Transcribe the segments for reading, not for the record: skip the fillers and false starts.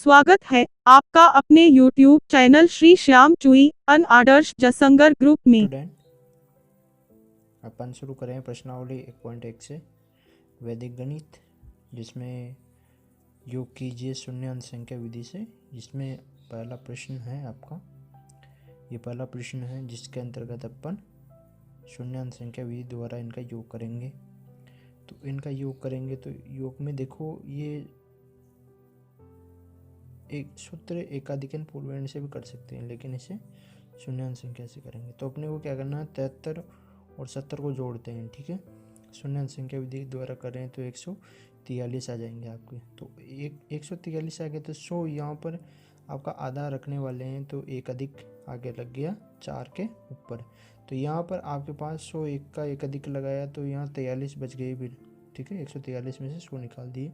स्वागत है आपका अपने YouTube चैनल श्री श्याम चुई अन आदर्श जसंगर ग्रुप में। स्टूडेंट, अपन शुरू करें प्रश्नावली 1.1 से वैदिक गणित, जिसमें योग कीजिए शून्य अंक संख्या विधि से। जिसमें पहला प्रश्न है आपका, ये पहला प्रश्न है जिसके अंतर्गत अपन शून्य अंक संख्या विधि द्वारा इनका योग करेंगे। तो इनका योग करेंगे तो योग में देखो, ये एक सूत्र एकाधिकन पूर्वायन से भी कर सकते हैं, लेकिन इसे शून्य अंक संख्या से करेंगे। तो अपने को क्या करना है, 73 और 70 को जोड़ते हैं। ठीक है, शून्य अंक संख्या विधि द्वारा करें तो 143 आ जाएंगे आपके। तो 143 आ गए तो 100 यहाँ पर आपका आधा रखने वाले हैं, तो एक अधिक आगे लग गया 4 के ऊपर। तो यहाँ पर आपके पास 100 एक का एक अधिक लगाया तो यहाँ 43 बच गए फिर। ठीक है, 143 में से 100 निकाल दिए,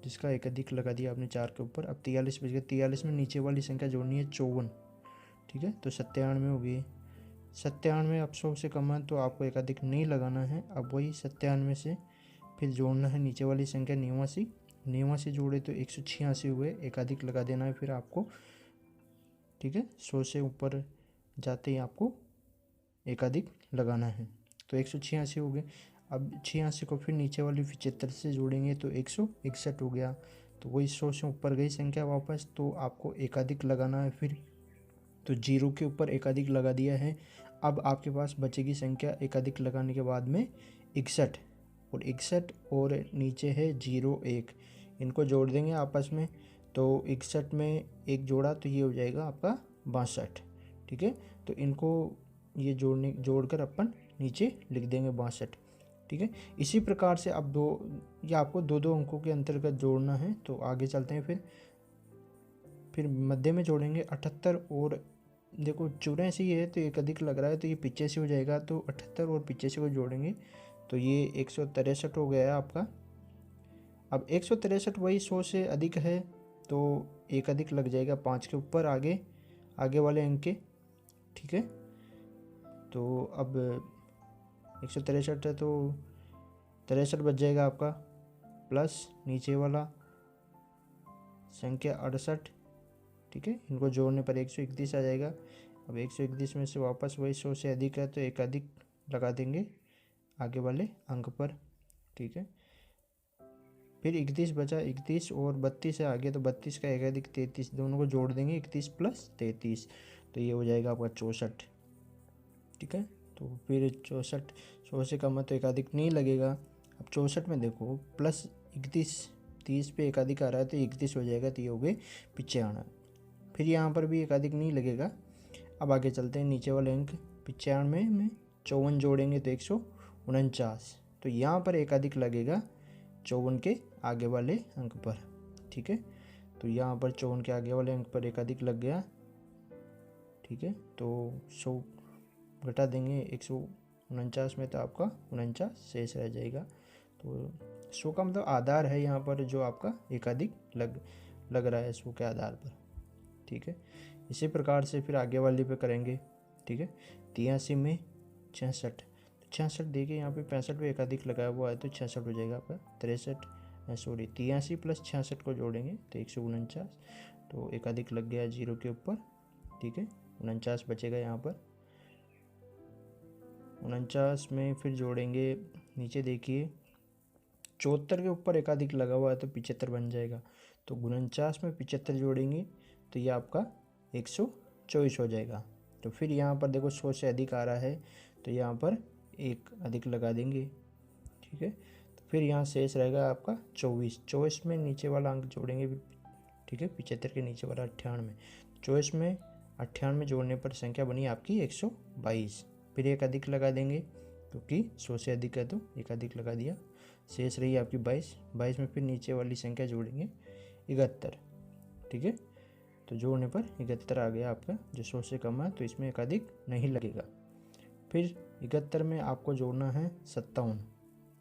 जिसका एक अधिक लगा दिया आपने 4 के ऊपर। अब 43 बच गया। 43 में नीचे वाली संख्या जोड़नी है 54। ठीक है, तो 97 हो गई। 97 अब 100 से कम है तो आपको एक अधिक नहीं लगाना है। अब वही 97 से फिर जोड़ना है नीचे वाली संख्या 89। 89 जोड़े तो 186 हुए, एक अधिक लगा देना है फिर आपको। ठीक है, 100 से ऊपर जाते ही आपको एक अधिक लगाना है, तो 186 हो गए। अब 86 को फिर नीचे वाली 75 से जोड़ेंगे तो 161 हो गया। तो वही 100 से ऊपर गई संख्या वापस, तो आपको एकाधिक लगाना है फिर। तो 0 के ऊपर एकाधिक लगा दिया है। अब आपके पास बचेगी संख्या एकाधिक लगाने के बाद में 61, और 61 और नीचे है 0 1, इनको जोड़ देंगे आपस में। तो 61 में एक जोड़ा तो ये हो जाएगा आपका 62। ठीक है, तो इनको ये जोड़कर अपन नीचे लिख देंगे 62। ठीक है, इसी प्रकार से अब ये आपको दो दो अंकों के अंतर्गत जोड़ना है। तो आगे चलते हैं, फिर मध्य में जोड़ेंगे 78, और देखो 84 है तो एक अधिक लग रहा है तो ये 85 हो जाएगा। तो 78 और 85 को जोड़ेंगे तो ये 163 हो गया है आपका। अब 163 वही 100 से अधिक है तो एक अधिक लग जाएगा 5 के ऊपर आगे वाले अंक के। ठीक है, तो अब 163 है तो 63 बच जाएगा आपका, प्लस नीचे वाला संख्या 68। ठीक है, इनको जोड़ने पर 131 आ जाएगा। अब 131 में से वापस वही 100 से अधिक है तो एक अधिक लगा देंगे आगे वाले अंक पर। ठीक है, फिर 31 बचा, 31 और 32 है आगे, तो 32 का एक अधिक 33, दोनों को जोड़ देंगे 31 प्लस 33, तो ये हो जाएगा आपका 64। ठीक है, तो फिर 64, 100 से कम है तो एक अधिक नहीं लगेगा। अब 64 में देखो प्लस 31, 30 पे एक अधिक आ रहा है तो 31 हो जाएगा, तो ये हो गए 95। फिर यहाँ पर भी एक अधिक नहीं लगेगा। अब आगे चलते हैं, नीचे वाले अंक 95 में 54 जोड़ेंगे तो 149, तो यहाँ पर एक अधिक लगेगा 54 के आगे वाले अंक पर। ठीक है, तो यहाँ पर 54 के आगे वाले अंक पर एक अधिक लग गया। ठीक है, तो 100 घटा देंगे 149 में तो आपका 49 शेष रह जाएगा। तो 100 का मतलब आधार है यहाँ पर जो आपका एकाधिक लग रहा है 100 के आधार पर। ठीक है, इसी प्रकार से फिर आगे वाली पे करेंगे। ठीक है, 83 में 66, 66 देखिए यहाँ पे 65 पे एकाधिक लगाया हुआ है तो 66 हो जाएगा आपका। 83 प्लस 66 को जोड़ेंगे तो 149, तो एकाधिक लग गया 0 के ऊपर। ठीक है, 49 बचेगा यहाँ पर। 49 में फिर जोड़ेंगे, नीचे देखिए 74 के ऊपर एकाधिक लगा हुआ है तो 75 बन जाएगा। तो 49 में 75 जोड़ेंगे तो ये आपका 124 हो जाएगा। तो फिर यहाँ पर देखो 100 से अधिक आ रहा है तो यहाँ पर एक अधिक लगा देंगे। ठीक है, तो फिर यहाँ शेष रहेगा आपका 24। 24 में नीचे वाला अंक जोड़ेंगे। ठीक है, 75 के नीचे वाला 98, 24 में 98 जोड़ने पर संख्या बनी आपकी 122। फिर एक अधिक लगा देंगे क्योंकि 100 से अधिक है तो एक अधिक लगा दिया, शेष रही आपकी 22। 22 में फिर नीचे वाली संख्या जोड़ेंगे 71। ठीक है, तो जोड़ने पर 71 आ गया आपका, जो 100 से कम है तो इसमें एक अधिक नहीं लगेगा। फिर 71 में आपको जोड़ना है 57।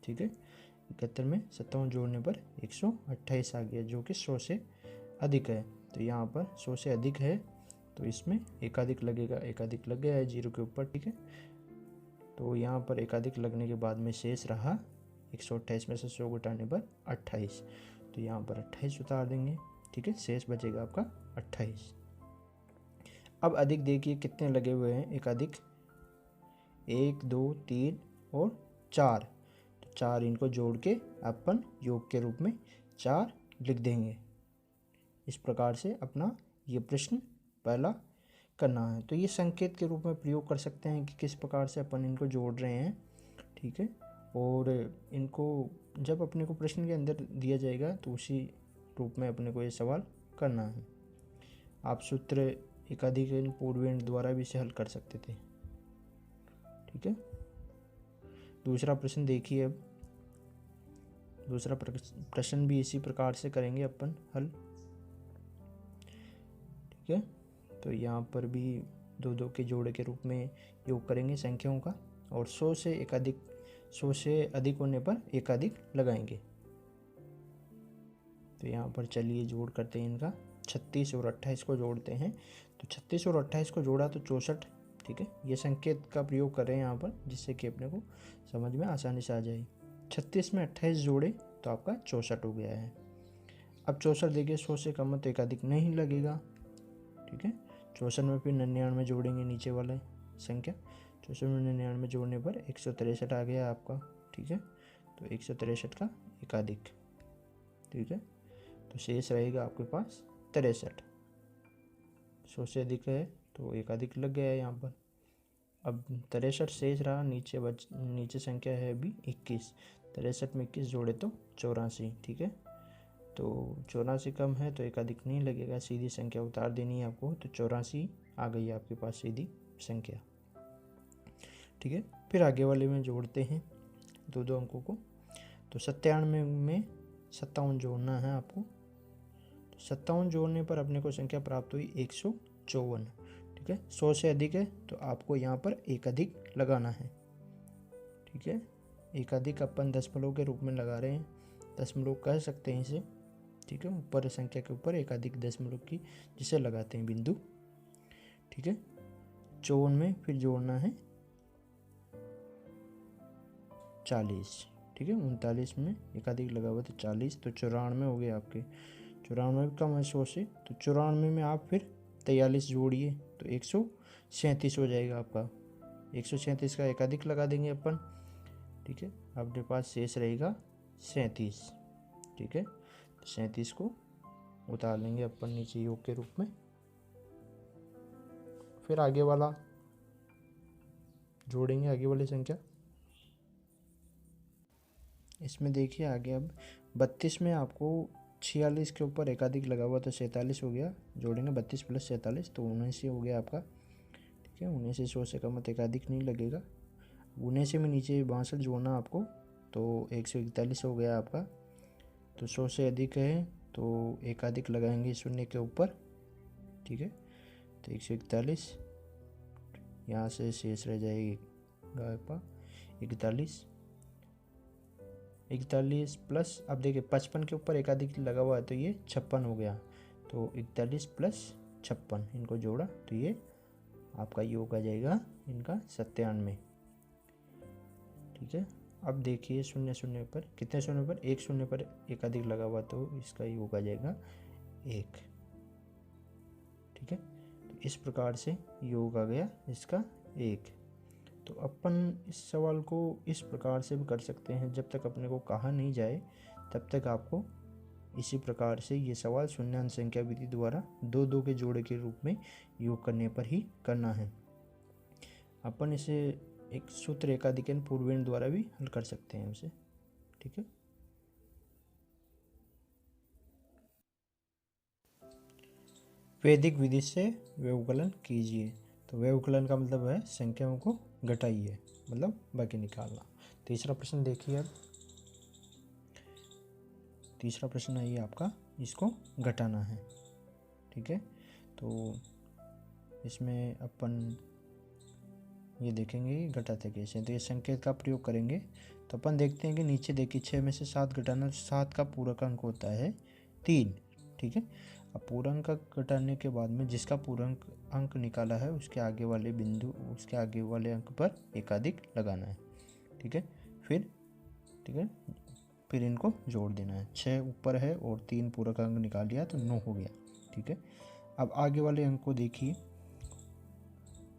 ठीक है, 71 में 57 जोड़ने पर 128 आ गया, जो कि 100 से अधिक है। तो यहाँ पर 100 से अधिक है तो इसमें एकाधिक लगेगा, एकाधिक लग गया है 0 के ऊपर। ठीक है, तो यहाँ पर एकाधिक लगने के बाद में शेष रहा 128 में से 100 घटाने पर 28, तो यहाँ पर 28 उतार देंगे। ठीक है, शेष बचेगा आपका 28। अब अधिक देखिए कितने लगे हुए हैं, एक अधिक 1 2 3 और 4, तो 4 इनको जोड़ के अपन योग के रूप में 4 लिख देंगे। इस प्रकार से अपना ये प्रश्न पहला करना है। तो ये संकेत के रूप में प्रयोग कर सकते हैं कि किस प्रकार से अपन इनको जोड़ रहे हैं, ठीक है। और इनको जब अपने को प्रश्न के अंदर दिया जाएगा तो उसी रूप में अपने को ये सवाल करना है। आप सूत्र एकाधिक पूर्वेण द्वारा भी इसे हल कर सकते थे, ठीक है। दूसरा प्रश्न देखिए, अब दूसरा प्रश्न भी इसी प्रकार से करेंगे अपन हल, ठीक है। तो यहाँ पर भी 2 2 के जोड़े के रूप में योग करेंगे संख्याओं का, और 100 से अधिक होने पर एकाधिक लगाएंगे। तो यहाँ पर चलिए जोड़ करते हैं इनका। 36 और 28 को जोड़ते हैं, तो 36 और 28 को जोड़ा तो 64, ठीक है। ये संकेत का प्रयोग कर रहे हैं यहाँ पर, जिससे कि अपने को समझ में आसानी से आ जाए। 36 में 28 जोड़े तो आपका 64 हो गया है। अब 64 देखिए 100 से कम है तो एकाधिक नहीं लगेगा, ठीक है। 64 में फिर 99 जोड़ेंगे नीचे वाले संख्या, 64 में 99 जोड़ने पर 163 आ गया आपका, ठीक है। तो 163 का एकाधिक, ठीक है। तो शेष रहेगा आपके पास 63। 100 से अधिक है तो एकाधिक लग गया है यहाँ पर। अब 63 शेष रहा, नीचे संख्या है अभी 21। 63 में 21 जोड़े तो 84, ठीक है। तो 84 कम है तो एकाधिक नहीं लगेगा, सीधी संख्या उतार देनी है आपको। तो 84 आ गई है आपके पास सीधी संख्या, ठीक है। फिर आगे वाले में जोड़ते हैं 2 2 अंकों को। तो 97 में 57 जोड़ना है आपको। तो 57 जोड़ने पर अपने को संख्या प्राप्त हुई 154, ठीक है। 100 से अधिक है तो आपको यहाँ पर एकाधिक लगाना है, ठीक है। एकाधिक अपन दशमलव के रूप में लगा रहे हैं, दशमलव कह सकते हैं इसे, ठीक है। ऊपर संख्या के ऊपर एकाधिक दशमलव की जिसे लगाते हैं बिंदु, ठीक है। 54 में फिर जोड़ना है 40, ठीक है। 39 में एकाधिक लगा हुआ तो 40, तो 94 हो गए आपके। 94 कम है 100 से, तो 94 में आप फिर 43 जोड़िए तो 137 हो जाएगा आपका। 137 का एकाधिक लगा देंगे अपन, ठीक है। अपने पास शेष रहेगा 37, ठीक है। तो 37 को उतार लेंगे अपन नीचे योग के रूप में। फिर आगे वाला जोड़ेंगे, आगे वाली संख्या। इसमें देखिए आगे अब 32 में आपको 46 के ऊपर एकाधिक लगा हुआ तो 47 हो गया, जोड़ेंगे 32 + 47 तो 79 हो गया आपका, ठीक है। 79 100 से कम तो एकाधिक नहीं लगेगा। 79 में नीचे 62 जोड़ना आपको तो 141 हो गया आपका। तो 100 से अधिक है तो एकाधिक लगाएंगे शून्य के ऊपर, ठीक है। तो 141, यहाँ से शेष रह जाएगा आपका 41 प्लस, अब देखिए 55 के ऊपर एकाधिक लगा हुआ है तो ये 56 हो गया। तो 41 + 56 इनको जोड़ा तो ये आपका योग आ जाएगा इनका 97, ठीक है। अब देखिए 0 0 पर कितने शून्य पर, 1 0 पर एकाधिक लगा हुआ तो इसका योग आ जाएगा 1, ठीक है। तो इस प्रकार से योग आ गया इसका 1। तो अपन इस सवाल को इस प्रकार से भी कर सकते हैं, जब तक अपने को कहा नहीं जाए तब तक आपको इसी प्रकार से ये सवाल शून्यांश संख्या विधि द्वारा 2 2 के जोड़े के रूप में योग करने पर ही करना है। अपन इसे एक सूत्र एकाधिकन पूर्वेण द्वारा भी हल कर सकते हैं उसे, ठीक है। वैदिक विधि से व्यवकलन कीजिए। तो व्यवकलन का मतलब है संख्याओं को घटाइए, मतलब बाकी निकालना। तीसरा प्रश्न देखिए, अब तीसरा प्रश्न है ये आपका, इसको घटाना है, ठीक है। तो इसमें अपन ये देखेंगे घटाते कैसे, तो ये संकेत का प्रयोग करेंगे। तो अपन देखते हैं कि नीचे देखिए 6 में से 7 घटाना, 7 का पूरक अंक होता है 3, ठीक है। अब पूर्णांक घटाने के बाद में जिसका पूर्णांक अंक निकाला है उसके आगे वाले बिंदु, उसके आगे वाले अंक पर एकाधिक लगाना है, ठीक है। फिर ठीक है फिर इनको जोड़ देना है। 6 ऊपर है और 3 पूरक अंक निकाल लिया तो 9 हो गया, ठीक है। अब आगे वाले अंक को देखिए,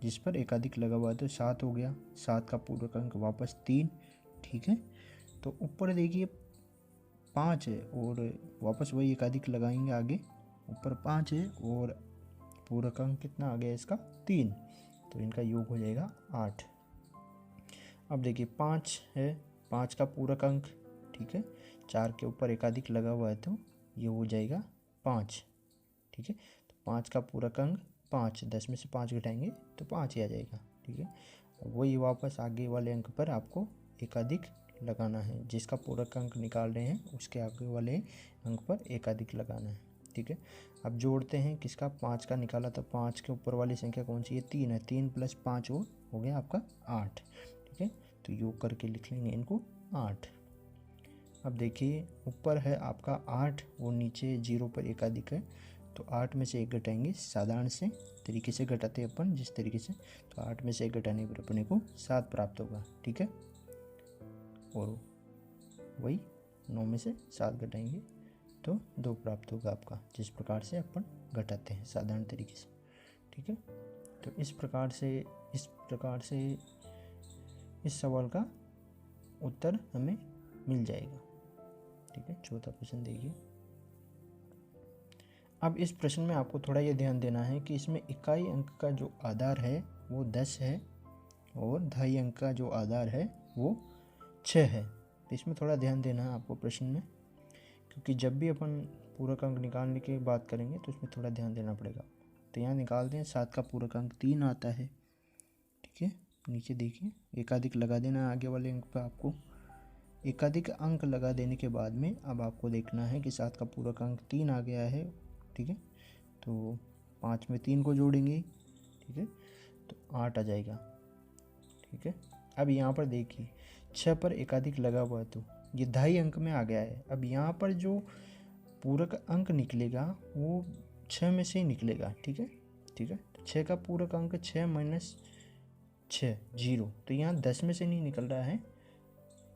जिस पर एकाधिक लगा हुआ है तो 7 हो गया। 7 का पूरक अंक वापस 3, ठीक है। तो ऊपर देखिए 5 है और वापस वही एकाधिक लगाएंगे आगे। ऊपर 5 है और पूरक अंक कितना आ गया इसका 3, तो इनका योग हो जाएगा 8। अब देखिए 5 है, 5 का पूरक अंक, ठीक है। 4 के ऊपर एकाधिक लगा हुआ है तो ये हो जाएगा 5, ठीक है। तो 5 का पूरक अंक 5, 10 में से 5 घटाएंगे तो 5 ही आ जाएगा, ठीक है। वही वापस आगे वाले अंक पर आपको एकाधिक लगाना है, जिसका पूरक अंक निकाल रहे हैं उसके आगे वाले अंक पर एकाधिक लगाना है, ठीक है। अब जोड़ते हैं, किसका 5 का निकाला तो 5 के ऊपर वाली संख्या कौन सी है 3 है, 3 + 5 हो गया आपका 8, ठीक है। तो योग करके लिख लेंगे इनको 8। अब देखिए ऊपर है आपका 8 और नीचे 0 पर एकाधिक है, तो 8 में से 1 घटाएंगे, साधारण से तरीके से घटाते हैं अपन जिस तरीके से, तो 8 में से 1 घटाने पर अपने को 7 प्राप्त होगा, ठीक है। और वही 9 में से 7 घटाएंगे तो 2 प्राप्त होगा आपका, जिस प्रकार से अपन घटाते हैं साधारण तरीके से, ठीक है। तो इस प्रकार से इस सवाल का उत्तर हमें मिल जाएगा, ठीक है। चौथा प्रश्न देखिए। अब इस प्रश्न में आपको थोड़ा ये ध्यान देना है कि इसमें इकाई अंक का जो आधार है वो 10 है और दहाई अंक का जो आधार है वो 6 है। तो इसमें थोड़ा ध्यान देना है आपको प्रश्न में, क्योंकि जब भी अपन पूरक अंक निकालने की बात करेंगे तो इसमें थोड़ा ध्यान देना पड़ेगा। तो यहाँ निकालते हैं, 7 का पूरक अंक 3 आता है, ठीक है। नीचे देखिए एकाधिक लगा देना है आगे वाले अंक पर आपको। एकाधिक अंक लगा देने के बाद में अब आपको देखना है कि 7 का पूरक अंक 3 आ गया है, ठीक है। तो 5 में 3 को जोड़ेंगे, ठीक है, तो 8 आ जाएगा, ठीक है। अब यहाँ पर देखिए 6 पर एकाधिक लगा हुआ तो ये दहाई अंक में आ गया है। अब यहाँ पर जो पूरक अंक निकलेगा वो 6 में से ही निकलेगा, ठीक है, ठीक है। तो 6 का पूरक अंक 6 - 6 0, तो यहाँ 10 में से नहीं निकल रहा है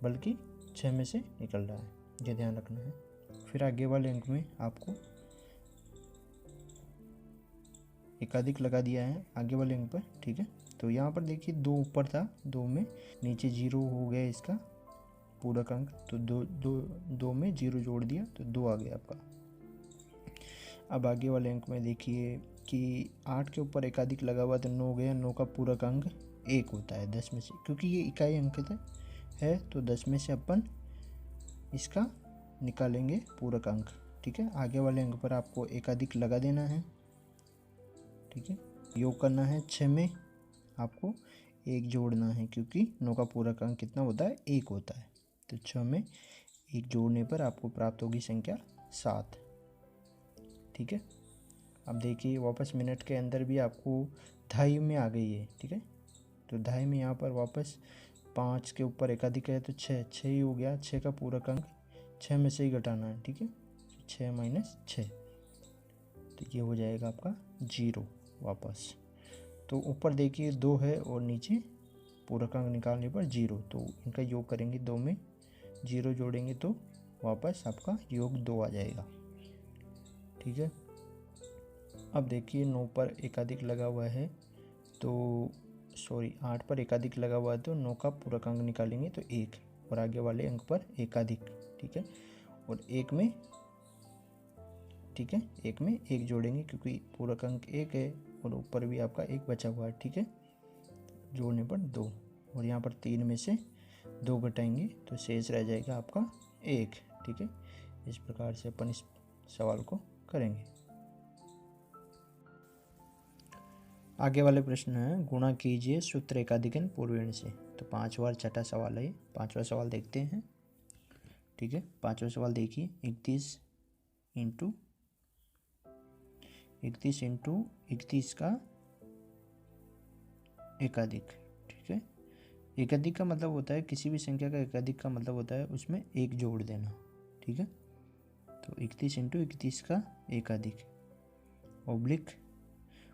बल्कि 6 में से निकल रहा है, ये ध्यान रखना है। फिर आगे वाले अंक में आपको एकाधिक लगा दिया है आगे वाले अंक पर, ठीक है। तो यहाँ पर देखिए 2 ऊपर था, 2 में नीचे 0 हो गया इसका पूरक अंक, तो 2 में 0 जोड़ दिया तो 2 आ गया आपका। अब आगे वाले अंक में देखिए कि 8 के ऊपर एकाधिक लगा हुआ तो 9 हो गया। 9 का पूरक अंक 1 होता है 10 में से, क्योंकि ये इकाई अंक है तो 10 में से अपन इसका निकालेंगे पूरक अंक, ठीक है। आगे वाले अंक पर आपको एकाधिक लगा देना है, ठीक है। योग करना है, 6 में आपको 1 जोड़ना है, क्योंकि 9 का पूरक अंक कितना होता है 1 होता है। तो 6 में 1 जोड़ने पर आपको प्राप्त होगी संख्या 7, ठीक है। अब देखिए वापस मिनट के अंदर भी आपको दहाई में आ गई है, ठीक है। तो दहाई में यहाँ पर वापस 5 के ऊपर एकाधिक है तो 6 ही हो गया। 6 का पूरक अंक 6 में से ही घटाना है, ठीक है। 6 - 6, तो ये हो जाएगा आपका 0 वापस। तो ऊपर देखिए 2 है और नीचे पूरक अंक निकालने पर 0, तो इनका योग करेंगे, 2 में 0 जोड़ेंगे तो वापस आपका योग 2 आ जाएगा, ठीक है। अब देखिए 9 पर एकाधिक लगा हुआ है तो 8 पर एकाधिक लगा हुआ है तो 9 का पूरक अंक निकालेंगे तो 1, और आगे वाले अंक पर एकाधिक, ठीक है। और 1 में, ठीक है, 1 में 1 जोड़ेंगे क्योंकि पूरक अंक 1 है और ऊपर भी आपका 1 बचा हुआ है, ठीक है। जोड़ने पर 2, और यहाँ पर 3 में से 2 घटाएंगे तो शेष रह जाएगा आपका 1, ठीक है। इस प्रकार से अपन इस सवाल को करेंगे। आगे वाले प्रश्न है, गुणा कीजिए सूत्र एकाधिकन पूर्वेण से। तो 5वां और छठा सवाल है। 5वां सवाल देखते हैं, ठीक है। 5वां सवाल देखिए, 31 इंटू 31 का एकाधिक, ठीक है। एकाधिक का मतलब होता है किसी भी संख्या का एकाधिक का मतलब होता है उसमें 1 जोड़ देना, ठीक है। तो 31 × 31 का एकाधिक ऑब्लिक,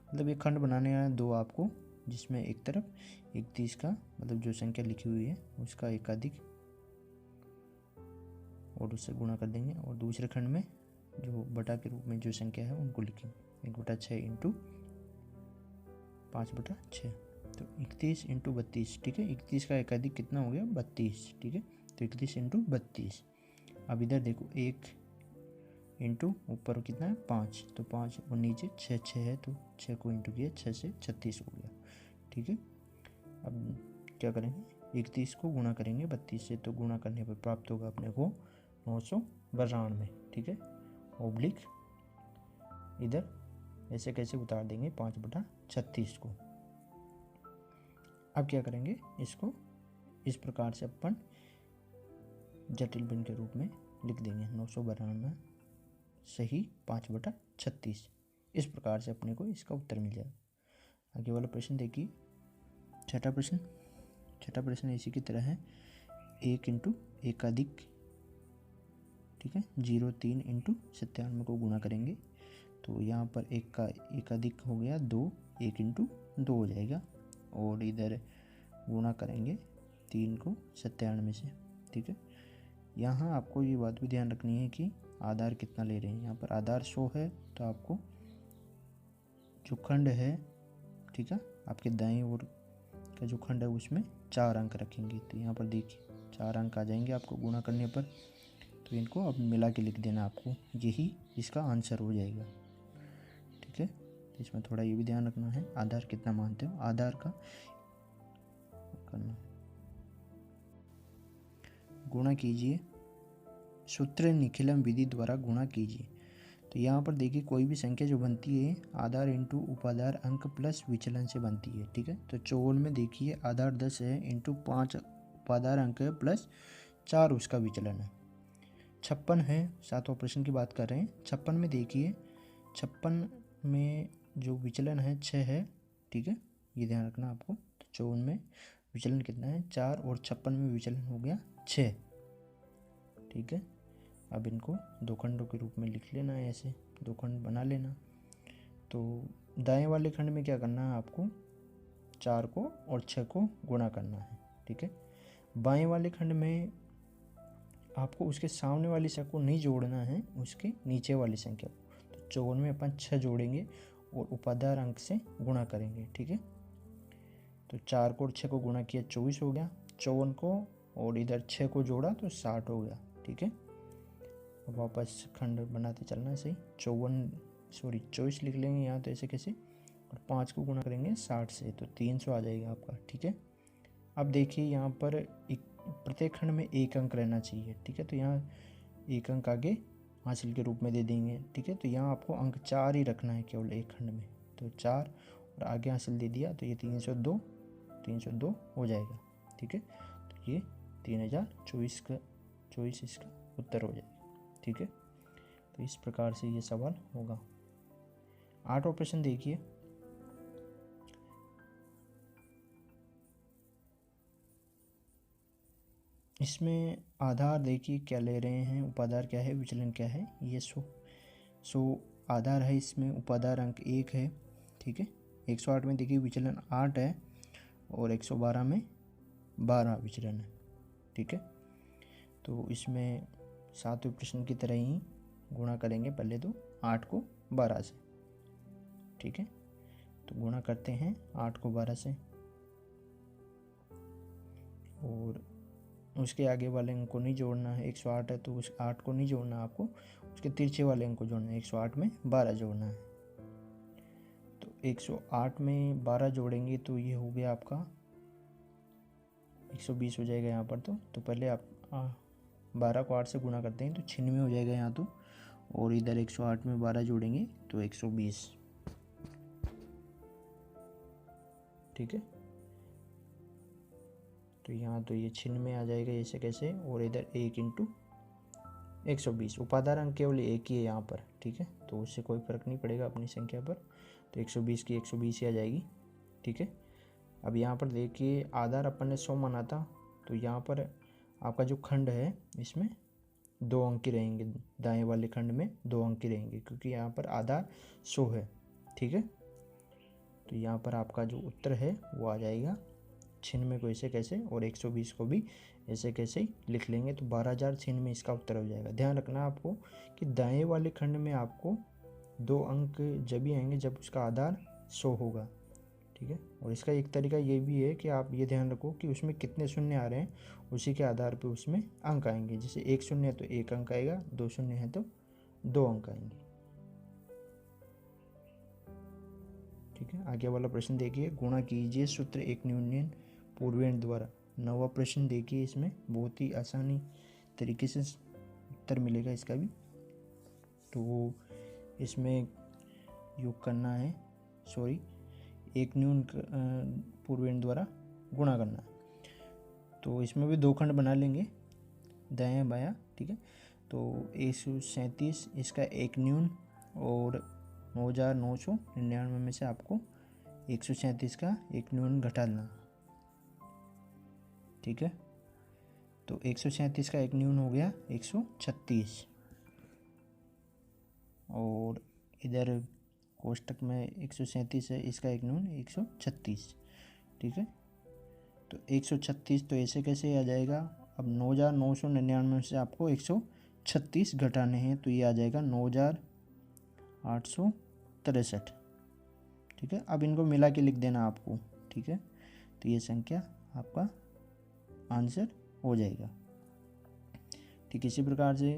मतलब एक खंड बनाने हैं 2 आपको, जिसमें एक तरफ 31 का मतलब जो संख्या लिखी हुई है उसका एकाधिक और उससे गुणा कर देंगे, और दूसरे खंड में जो बटा के रूप में जो संख्या है उनको लिखेंगे। 1/6 इंटू 5/6, तो 31 इंटू 32, ठीक है। 31 का एकाधिक कितना हो गया? 32, ठीक है। तो 31 इंटू 32। अब इधर देखो 1 इंटू ऊपर कितना है? 5, तो 5 और नीचे 6 है, तो 6 को इंटू किया, 6 से 36 हो गया, ठीक है। अब क्या करेंगे? 31 को गुणा करेंगे 32 से, तो गुणा करने पर प्राप्त होगा अपने को 992, ठीक है। ओब्लिक इधर ऐसे कैसे उतार देंगे 5/36 को। अब क्या करेंगे? इसको इस प्रकार से अपन जटिल भिन्न के रूप में लिख देंगे। 992 सही 5/36। इस प्रकार से अपने को इसका उत्तर मिल जाएगा। आगे वाला प्रश्न देखिए, छठा प्रश्न इसी की तरह है। 1 इंटू एकाधिक, ठीक है, 03 इंटू 97 को गुणा करेंगे, तो यहाँ पर एक का एकाधिक हो गया 2, 1 इंटू 2 हो जाएगा, और इधर गुणा करेंगे 3 को 97 से, ठीक है। यहाँ आपको ये बात भी ध्यान रखनी है कि आधार कितना ले रहे हैं। यहाँ पर आधार 100 है, तो आपको जो खंड है, ठीक है, आपके दाएं ओर का जो खंड है उसमें 4 अंक रखेंगे। तो यहाँ पर देखिए 4 अंक आ जाएंगे आपको गुणा करने पर, तो इनको अब मिला के लिख देना आपको, यही इसका आंसर हो जाएगा, ठीक है। तो इसमें थोड़ा ये भी ध्यान रखना है, आधार कितना मानते हो, आधार का करना। गुणा कीजिए, सूत्र निखिलम विधि द्वारा गुणा कीजिए। तो यहाँ पर देखिए कोई भी संख्या जो बनती है आधार इंटू उपाधार अंक प्लस विचलन से बनती है, ठीक है। तो 54 में देखिए आधार 10 है इंटू 5 उपाधार अंक है प्लस 4 उसका विचलन है। 56 है, 7वां प्रश्न की बात कर रहे हैं। 56 में देखिए 56 में जो विचलन है 6 है, ठीक है, ये ध्यान रखना आपको। तो 54 में विचलन कितना है? 4, और 56 में विचलन हो गया 6, ठीक है। अब इनको दो खंडों के रूप में लिख लेना है, ऐसे दो खंड बना लेना। तो दाएं वाले खंड में क्या करना है आपको? 4 को और 6 को गुणा करना है, ठीक है। बाएं वाले खंड में आपको उसके सामने वाली संख्या को नहीं जोड़ना है, उसके नीचे वाली संख्या को। तो 54 में अपन 6 जोड़ेंगे और उपाधार अंक से गुणा करेंगे, ठीक है। तो 4 को और 6 को गुणा किया 24 हो गया, 54 को और इधर 6 को जोड़ा तो 60 हो गया, ठीक है। अब वापस खंड बनाते चलना है, सही 24 लिख लेंगे यहाँ, तो ऐसे कैसे, और 5 को गुणा करेंगे 60 से, तो 300 आ जाएगा आपका, ठीक है। अब देखिए यहाँ पर एक प्रत्येक खंड में 1 अंक रहना चाहिए, ठीक है। तो यहाँ 1 अंक आगे हासिल के रूप में दे देंगे, ठीक है। तो यहाँ आपको अंक 4 ही रखना है केवल एक खंड में, तो 4 और आगे हासिल दे दिया, तो ये 302 हो जाएगा, ठीक है। तो ये 3024 इसका उत्तर हो जाएगा, ठीक है। तो इस प्रकार से ये सवाल होगा। 8वां प्रश्न देखिए, इसमें आधार देखिए क्या ले रहे हैं, उपाधार क्या है, विचलन क्या है, ये 100 आधार है, इसमें उपाधार अंक 1 है, ठीक है। 108 में देखिए विचलन 8 है, और 112 में 12 विचलन है, ठीक है। तो इसमें 7वें प्रश्न की तरह ही गुणा करेंगे पहले तो 8 को 12 से, ठीक है। तो गुणा करते हैं 8 को 12 से, और उसके आगे वाले अंक को नहीं जोड़ना है। 108 है तो उस 8 को नहीं जोड़ना आपको, उसके तिरछे वाले अंक को जोड़ना है। 108 में 12 जोड़ना है, तो 108 में 12 जोड़ेंगे तो ये हो गया आपका 120 हो जाएगा यहाँ पर। तो पहले आप 12 को 8 से गुणा करते हैं तो 96 हो जाएगा यहाँ तो, और इधर 108 में 12 जोड़ेंगे तो 120, ठीक है। तो यहाँ तो ये 96 आ जाएगा, ऐसे कैसे, और इधर 1 इंटू 120, उपाधार अंक केवल एक ही है यहाँ पर, ठीक है। तो उससे कोई फर्क नहीं पड़ेगा अपनी संख्या पर, तो 120 की 120 ही आ जाएगी, ठीक है। अब यहाँ पर देखिए आधार अपन ने 100 माना था, तो यहाँ पर आपका जो खंड है इसमें 2 अंक ही रहेंगे, दाएं वाले खंड में 2 अंक ही रहेंगे, क्योंकि यहाँ पर आधार 100 है, ठीक है। तो यहाँ पर आपका जो उत्तर है वो आ जाएगा 96 को ऐसे कैसे और 120 को भी ऐसे कैसे लिख लेंगे, तो 12,096 इसका उत्तर हो जाएगा। ध्यान रखना आपको कि दाएं वाले खंड में आपको 2 अंक जब भी आएंगे जब उसका आधार 100 होगा, ठीक है। और इसका एक तरीका ये भी है कि आप ये ध्यान रखो कि उसमें कितने शून्य आ रहे हैं, उसी के आधार पे उसमें अंक आएंगे। जैसे 1 शून्य है तो 1 अंक आएगा, 2 शून्य है तो 2 अंक आएंगे, ठीक है। आगे वाला प्रश्न देखिए, गुणा कीजिए सूत्र एक न्यूनन पूर्वेण द्वारा। 9वां प्रश्न देखिए, इसमें बहुत ही आसानी तरीके से उत्तर मिलेगा इसका भी। तो इसमें योग करना है, एक न्यून पूर्वेण द्वारा गुणा करना है। तो इसमें भी 2 खंड बना लेंगे, दायां बायां, ठीक है। तो 137 इसका एक न्यून और 9,999 में से आपको 137 का एक न्यून घटा देना, ठीक है। तो 137 का एक न्यून हो गया 136, और इधर कोष्टक में 137 है, इसका एक न्यून 136, ठीक है। तो 136 तो ऐसे कैसे आ जाएगा, अब 9,999 में से आपको 136 घटाने हैं, तो ये आ जाएगा 9,863, ठीक है। अब इनको मिला के लिख देना आपको, ठीक है। तो ये संख्या आपका आंसर हो जाएगा, ठीक। इसी प्रकार से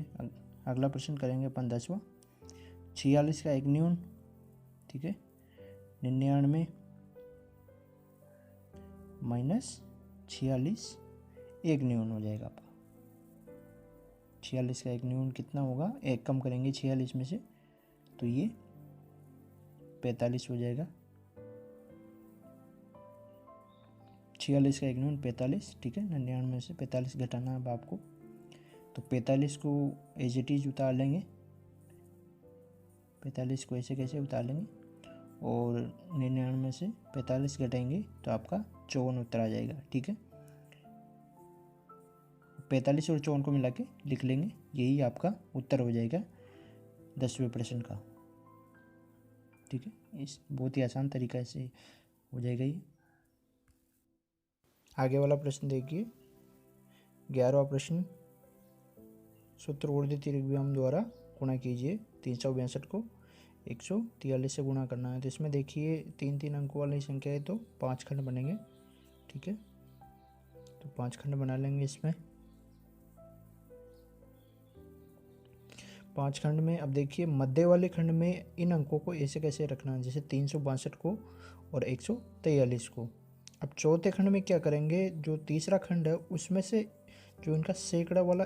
अगला प्रश्न करेंगे अपन 10वां। 46 का एक न्यून, ठीक है, 99 माइनस 46 एक न्यून हो जाएगा आपका। 46 का एक न्यून कितना होगा, एक कम करेंगे 46 में से तो ये 45 हो जाएगा। 46 का एक न्यून 45, ठीक है। 99 में से 45 घटाना अब आपको, तो 45 को एज इट इज उतार लेंगे, 45 को ऐसे कैसे उतार लेंगे, और 99 में से 45 घटाएंगे तो आपका 54 उत्तर आ जाएगा, ठीक है। 45 और 54 को मिला के लिख लेंगे, यही आपका उत्तर हो जाएगा 10वें प्रश्न का, ठीक है। इस बहुत ही आसान तरीका से हो जाएगा ये। आगे वाला प्रश्न देखिए, 11वां प्रश्न, सूत्र ऊर्ध्व त्रिज्यम द्वारा गुणा कीजिए। 362 को 143 से गुणा करना है। तो इसमें देखिए 3-3 अंकों वाली संख्या है तो 5 खंड बनेंगे, ठीक है। तो 5 खंड बना लेंगे इसमें। 5 खंड में अब देखिए मध्य वाले खंड में इन अंकों को ऐसे कैसे रखना है, जैसे 362 को और 143 को। अब चौथे खंड में क्या करेंगे, जो तीसरा खंड है उसमें से जो इनका सैकड़ा वाला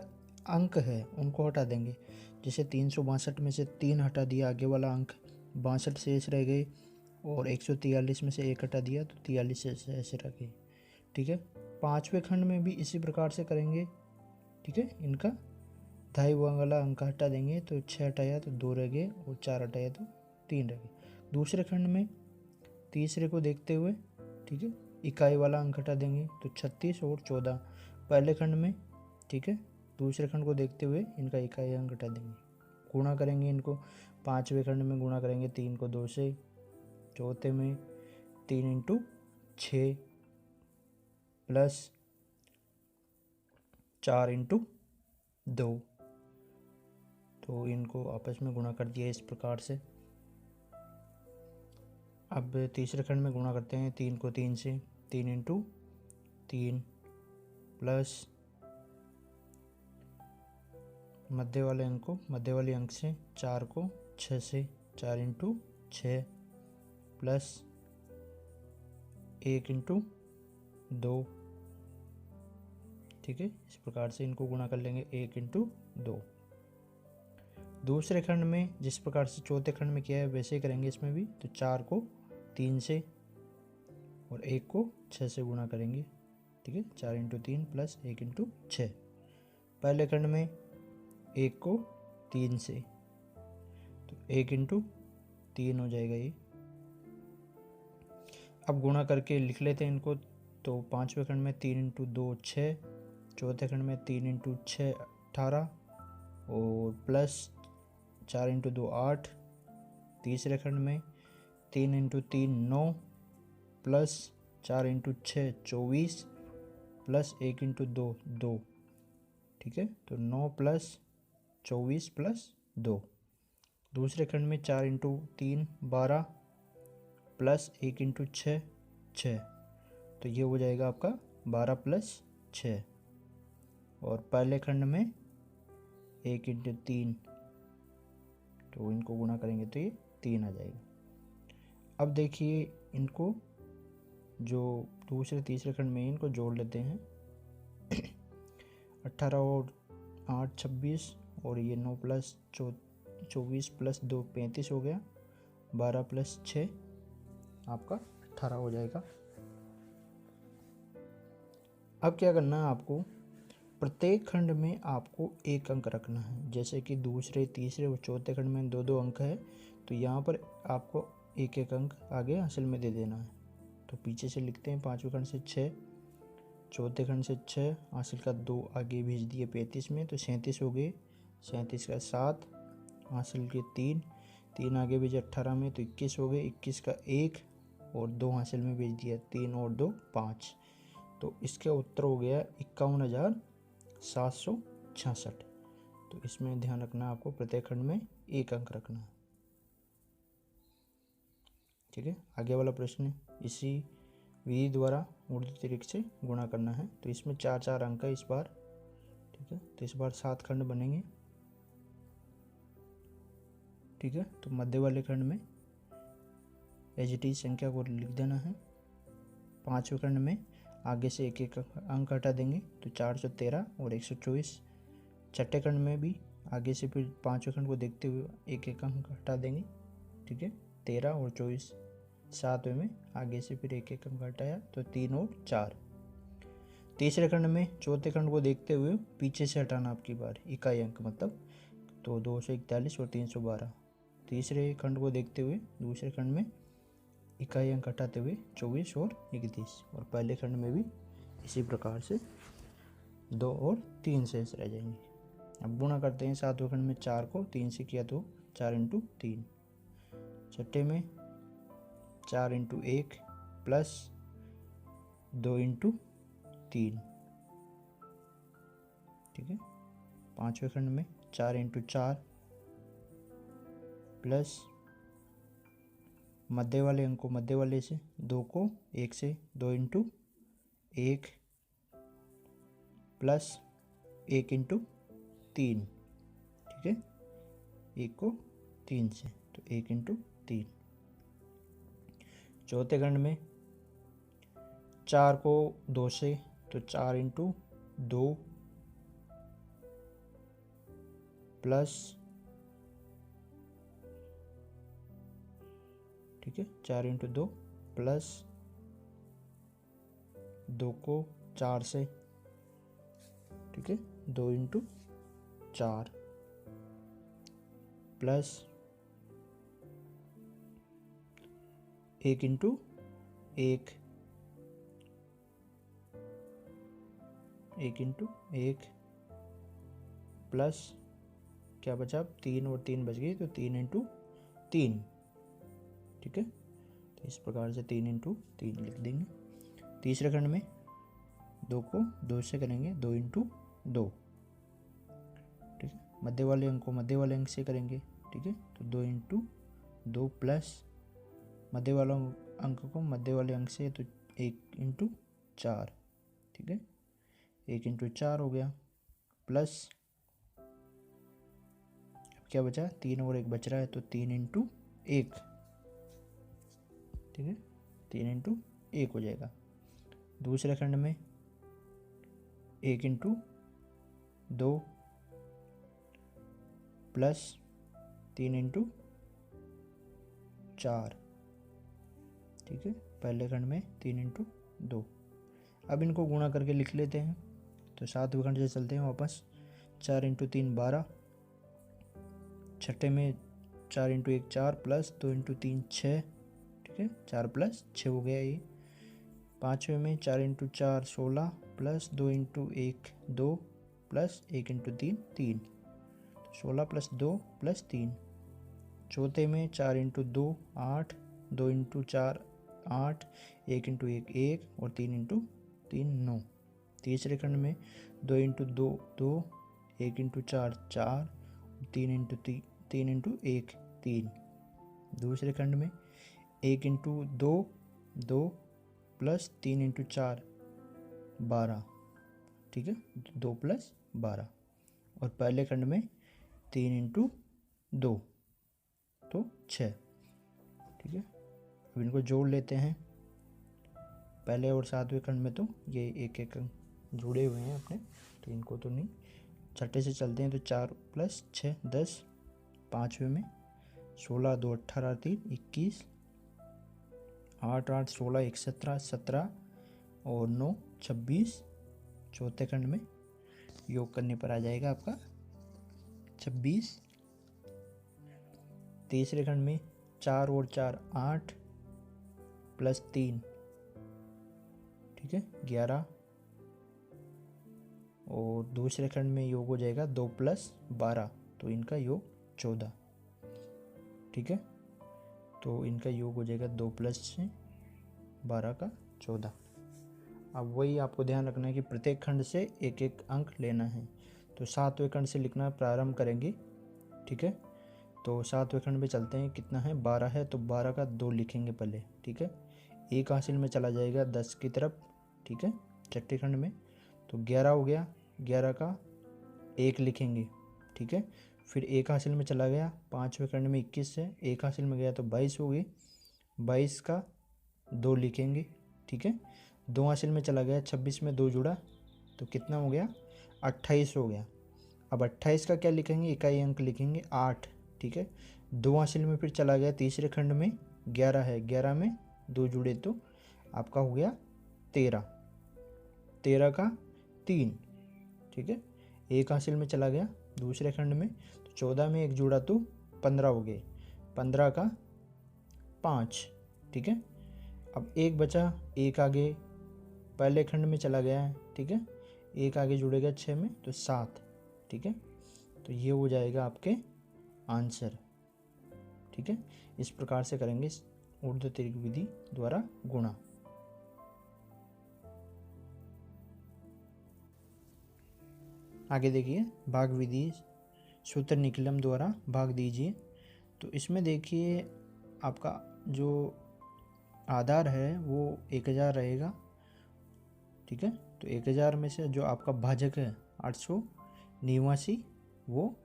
अंक है उनको हटा देंगे। जैसे 362 में से 3 हटा दिया, आगे वाला अंक 62 शेष रह गए, और 143 में से 1 हटा दिया तो 43 शेष ऐसे रह गए, ठीक है। 5वें खंड में भी इसी प्रकार से करेंगे, ठीक है। इनका ढाई वाला अंक हटा देंगे तो 6 हटाया तो 2 रह गए, और 4 हटाया तो 3 रह गए। दूसरे खंड में तीसरे को देखते हुए, ठीक है, इकाई वाला अंक हटा देंगे तो 36 और 14 पहले खंड में, ठीक है। दूसरे खंड को देखते हुए इनका इकाई अंक हटा देंगे। गुणा करेंगे इनको, 5वें खंड में गुणा करेंगे 3 को 2 से, चौथे में 3 इंटू 6 प्लस 4 इंटू 2, तो इनको आपस में गुणा कर दिया इस प्रकार से। अब तीसरे खंड में गुणा करते हैं 3 को 3 से, 3 इंटू 3 प्लस मध्य वाले अंक से 4 को 6 से, 4 इंटू 6 प्लस 1 इंटू 2, ठीक है। इस प्रकार से इनको गुणा कर लेंगे 1 इंटू 2। दूसरे खंड में जिस प्रकार से चौथे खंड में किया है वैसे ही करेंगे इसमें भी। तो 4 को 3 से और 1 को 6 से गुणा करेंगे, ठीक है। 4 इंटू 3 प्लस 1 इंटू 6। पहले खंड में 1 को 3 से, तो 1 इंटू 3 हो जाएगा ये। अब गुणा करके लिख लेते हैं इनको। तो 5वें खंड में 3 इंटू 2 6, चौथे खंड में 3 इंटू 6 18, और प्लस 4 इंटू 2 8। तीसरे खंड में 3 into 3 9 plus 4 into 6 24 plus 1 into 2 2, ठीक है। तो 9 प्लस 24 प्लस 2। दूसरे खंड में 4 इंटू 3 12 प्लस 1 इंटू 6 6, तो ये हो जाएगा आपका 12 प्लस 6। और पहले खंड में 1 इंटू 3, तो इनको गुणा करेंगे तो ये 3 आ जाएगा। अब देखिए इनको जो दूसरे तीसरे खंड में इनको जोड़ लेते हैं। 18 और 8 26, और ये 9 प्लस 24 प्लस 2 35 हो गया। 12 प्लस 6 आपका 18 हो जाएगा। अब क्या करना है आपको, प्रत्येक खंड में आपको एक अंक रखना है। जैसे कि दूसरे तीसरे और चौथे खंड में 2 अंक है, तो यहाँ पर आपको एक एक अंक आगे हासिल में दे देना है। तो पीछे से लिखते हैं, पाँचवें खंड से 6, चौथे खंड से 6, हासिल का 2 आगे भेज दिए 35 में, तो 37 हो गए। 37 का 7, हासिल के 3 आगे भेजे 18 में, तो 21 हो गए। 21 का 1 और 2 हासिल में भेज दिया, 3 और 2 5। तो इसका उत्तर हो गया 51,766। तो इसमें ध्यान रखना आपको, प्रत्येक खंड में एक अंक रखना है, ठीक है। आगे वाला प्रश्न इसी विधि द्वारा उर्ध्व तिर्यक से गुणा करना है। तो इसमें 4 अंक है इस बार, ठीक है। तो इस बार 7 खंड बनेंगे, ठीक है। तो मध्य वाले खंड में एच संख्या को लिख देना है। पाँचवें खंड में आगे से एक एक अंक हटा देंगे, तो 413 और 124। छठे खंड में भी आगे से फिर पाँचवें खंड को देखते हुए एक एक अंक हटा देंगे, ठीक है। 13 और 24। सातवें में आगे से फिर एक एक अंक हटाया, तो 3 और 4। तीसरे खंड में चौथे खंड को देखते हुए पीछे से हटाना आपकी बार, इकाई अंक मतलब, तो 241 और 312। तीसरे खंड को देखते हुए दूसरे खंड में इकाई अंक हटाते हुए 24 और 31। और पहले खंड में भी इसी प्रकार से 2 और 3 शेष रह जाएंगे। अब गुणा करते हैं। सातवें खंड में 4 को 3 से किया तो 4 इंटू 3। छठे में 4 इंटू 1 प्लस 2 इंटू 3, ठीक है। पाँचवें खंड में 4 इंटू 4 प्लस मध्य वाले अंक को मध्य वाले से 2 को 1 से 2 इंटू 1 प्लस 1 इंटू 3, ठीक है। 1 को 3 से, तो 1 इंटू 3। चौथे खंड में 4 को 2 से, तो 4 इंटू 2 प्लस, ठीक है, 4 इंटू 2 प्लस 2 को 4 से, ठीक है, 2 into 4 plus 1 into 1, 1 into 1 plus क्या बचा, 3 और 3 बच गई, तो 3 इंटू 3, ठीक है। तो इस प्रकार से 3 इंटू 3 लिख देंगे। तीसरे खंड में 2 को 2 से करेंगे, 2 इंटू 2, ठीक है। मध्य वाले अंक को मध्य वाले अंक से करेंगे, ठीक है। तो 2 इंटू 2 प्लस मध्य वाला अंक को मध्य वाले अंक से, तो 1 इंटू 4, ठीक है। 1 इंटू 4 हो गया, प्लस अब क्या बचा, 3 और 1 बच रहा है, तो 3 इंटू 1, ठीक है। 3 इंटू 1 हो जाएगा। दूसरे खंड में 1 इंटू 2 प्लस 3 इंटू 4, ठीक है। पहले खंड में 3 इंटू 2। अब इनको गुणा करके लिख लेते हैं। तो सातवें खंड से चलते हैं वापस। 4 इंटू 3 12, छठे में 4 इंटू 1 4 प्लस 2 इंटू 3 6, ठीक है। 4 प्लस 6 हो गया ये। पाँचवें में 4 into 4 16 plus 2 into 1 2 plus 1 into 3 3, 16 plus 2 plus 3। चौथे में 4 इंटू 2 8, 2 इंटू 4 8, 1 इंटू 1 1 और 3 इंटू 3 9। तीसरे खंड में 2 इंटू 2 2, 1 इंटू 4 4, 3 इंटू 1 3। दूसरे खंड में 1 इंटू 2 2 प्लस 3 इंटू 4 12, ठीक है, 2 प्लस 12। और पहले खंड में 3 इंटू 2 तो 6, ठीक है। अब इनको जोड़ लेते हैं। पहले और सातवें खंड में तो ये एक एक अंक जुड़े हुए हैं अपने, तो इनको तो नहीं, छठे से चलते हैं। तो 4 प्लस 6 10, पाँचवें में 16 2 18 3 21, 8 8 16 1 17 17 और 9 26। चौथे खंड में योग करने पर आ जाएगा आपका 26। तीसरे खंड में 4 और 4 8 प्लस 3, ठीक है, 11। और दूसरे खंड में योग हो जाएगा 2 प्लस 12, तो इनका योग 14, ठीक है। तो इनका योग हो जाएगा 2 प्लस 6 12 का 14। अब वही आपको ध्यान रखना है कि प्रत्येक खंड से एक एक अंक लेना है। तो सातवें खंड से लिखना प्रारंभ करेंगे, ठीक है। तो सातवें खंड में चलते हैं। कितना है? 12 है, तो 12 का 2 लिखेंगे पहले, ठीक है। एक हासिल में चला जाएगा 10 की तरफ, ठीक है। छठे खंड में तो 11 हो गया, 11 का 1 लिखेंगे, ठीक है। फिर एक हासिल में चला गया, पाँचवें खंड में 21 है, एक हासिल में गया तो 22 हो गई, 22 का 2 लिखेंगे, ठीक है। दो हासिल में चला गया, 26 में 2 जुड़ा तो कितना हो गया? 28 हो गया। अब 28 का क्या लिखेंगे? इकाई अंक लिखेंगे 8, ठीक है। दो हासिल में फिर चला गया, तीसरे खंड में 11 है, 11 में 2 जुड़े तो आपका हो गया 13, 13 का 3, ठीक है। एक हासिल में चला गया दूसरे खंड में, तो 14 में 1 जुड़ा तो 15 हो गए, 15 का 5, ठीक है। अब एक बचा, एक आगे पहले खंड में चला गया है, ठीक है। एक आगे जुड़ेगा 6 में तो 7, ठीक है। तो ये हो जाएगा आपके आंसर, ठीक है। इस प्रकार से करेंगे ऊर्ध्वतिर्क विधि द्वारा गुणा। आगे देखिए, भाग विधि सूत्र निकलम द्वारा भाग दीजिए। तो इसमें देखिए आपका जो आधार है वो 1000 रहेगा, ठीक है। तो 1000 में से जो आपका भाजक है 889 वो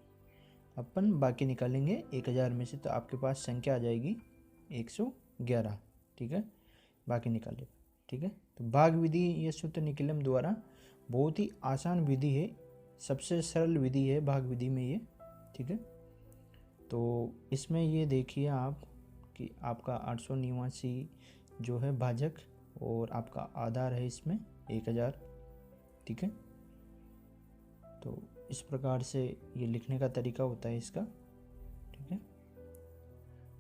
अपन बाकी निकालेंगे 1000 में से, तो आपके पास संख्या आ जाएगी 111, ठीक है। बाकी निकाले, ठीक है। तो भाग विधि ये सूत्र निकलम द्वारा बहुत ही आसान विधि है, सबसे सरल विधि है भाग विधि में ये, ठीक है। तो इसमें ये देखिए आप कि आपका 889 जो है भाजक और आपका आधार है इसमें 1000, ठीक है। तो इस प्रकार से ये लिखने का तरीका होता है इसका, ठीक है।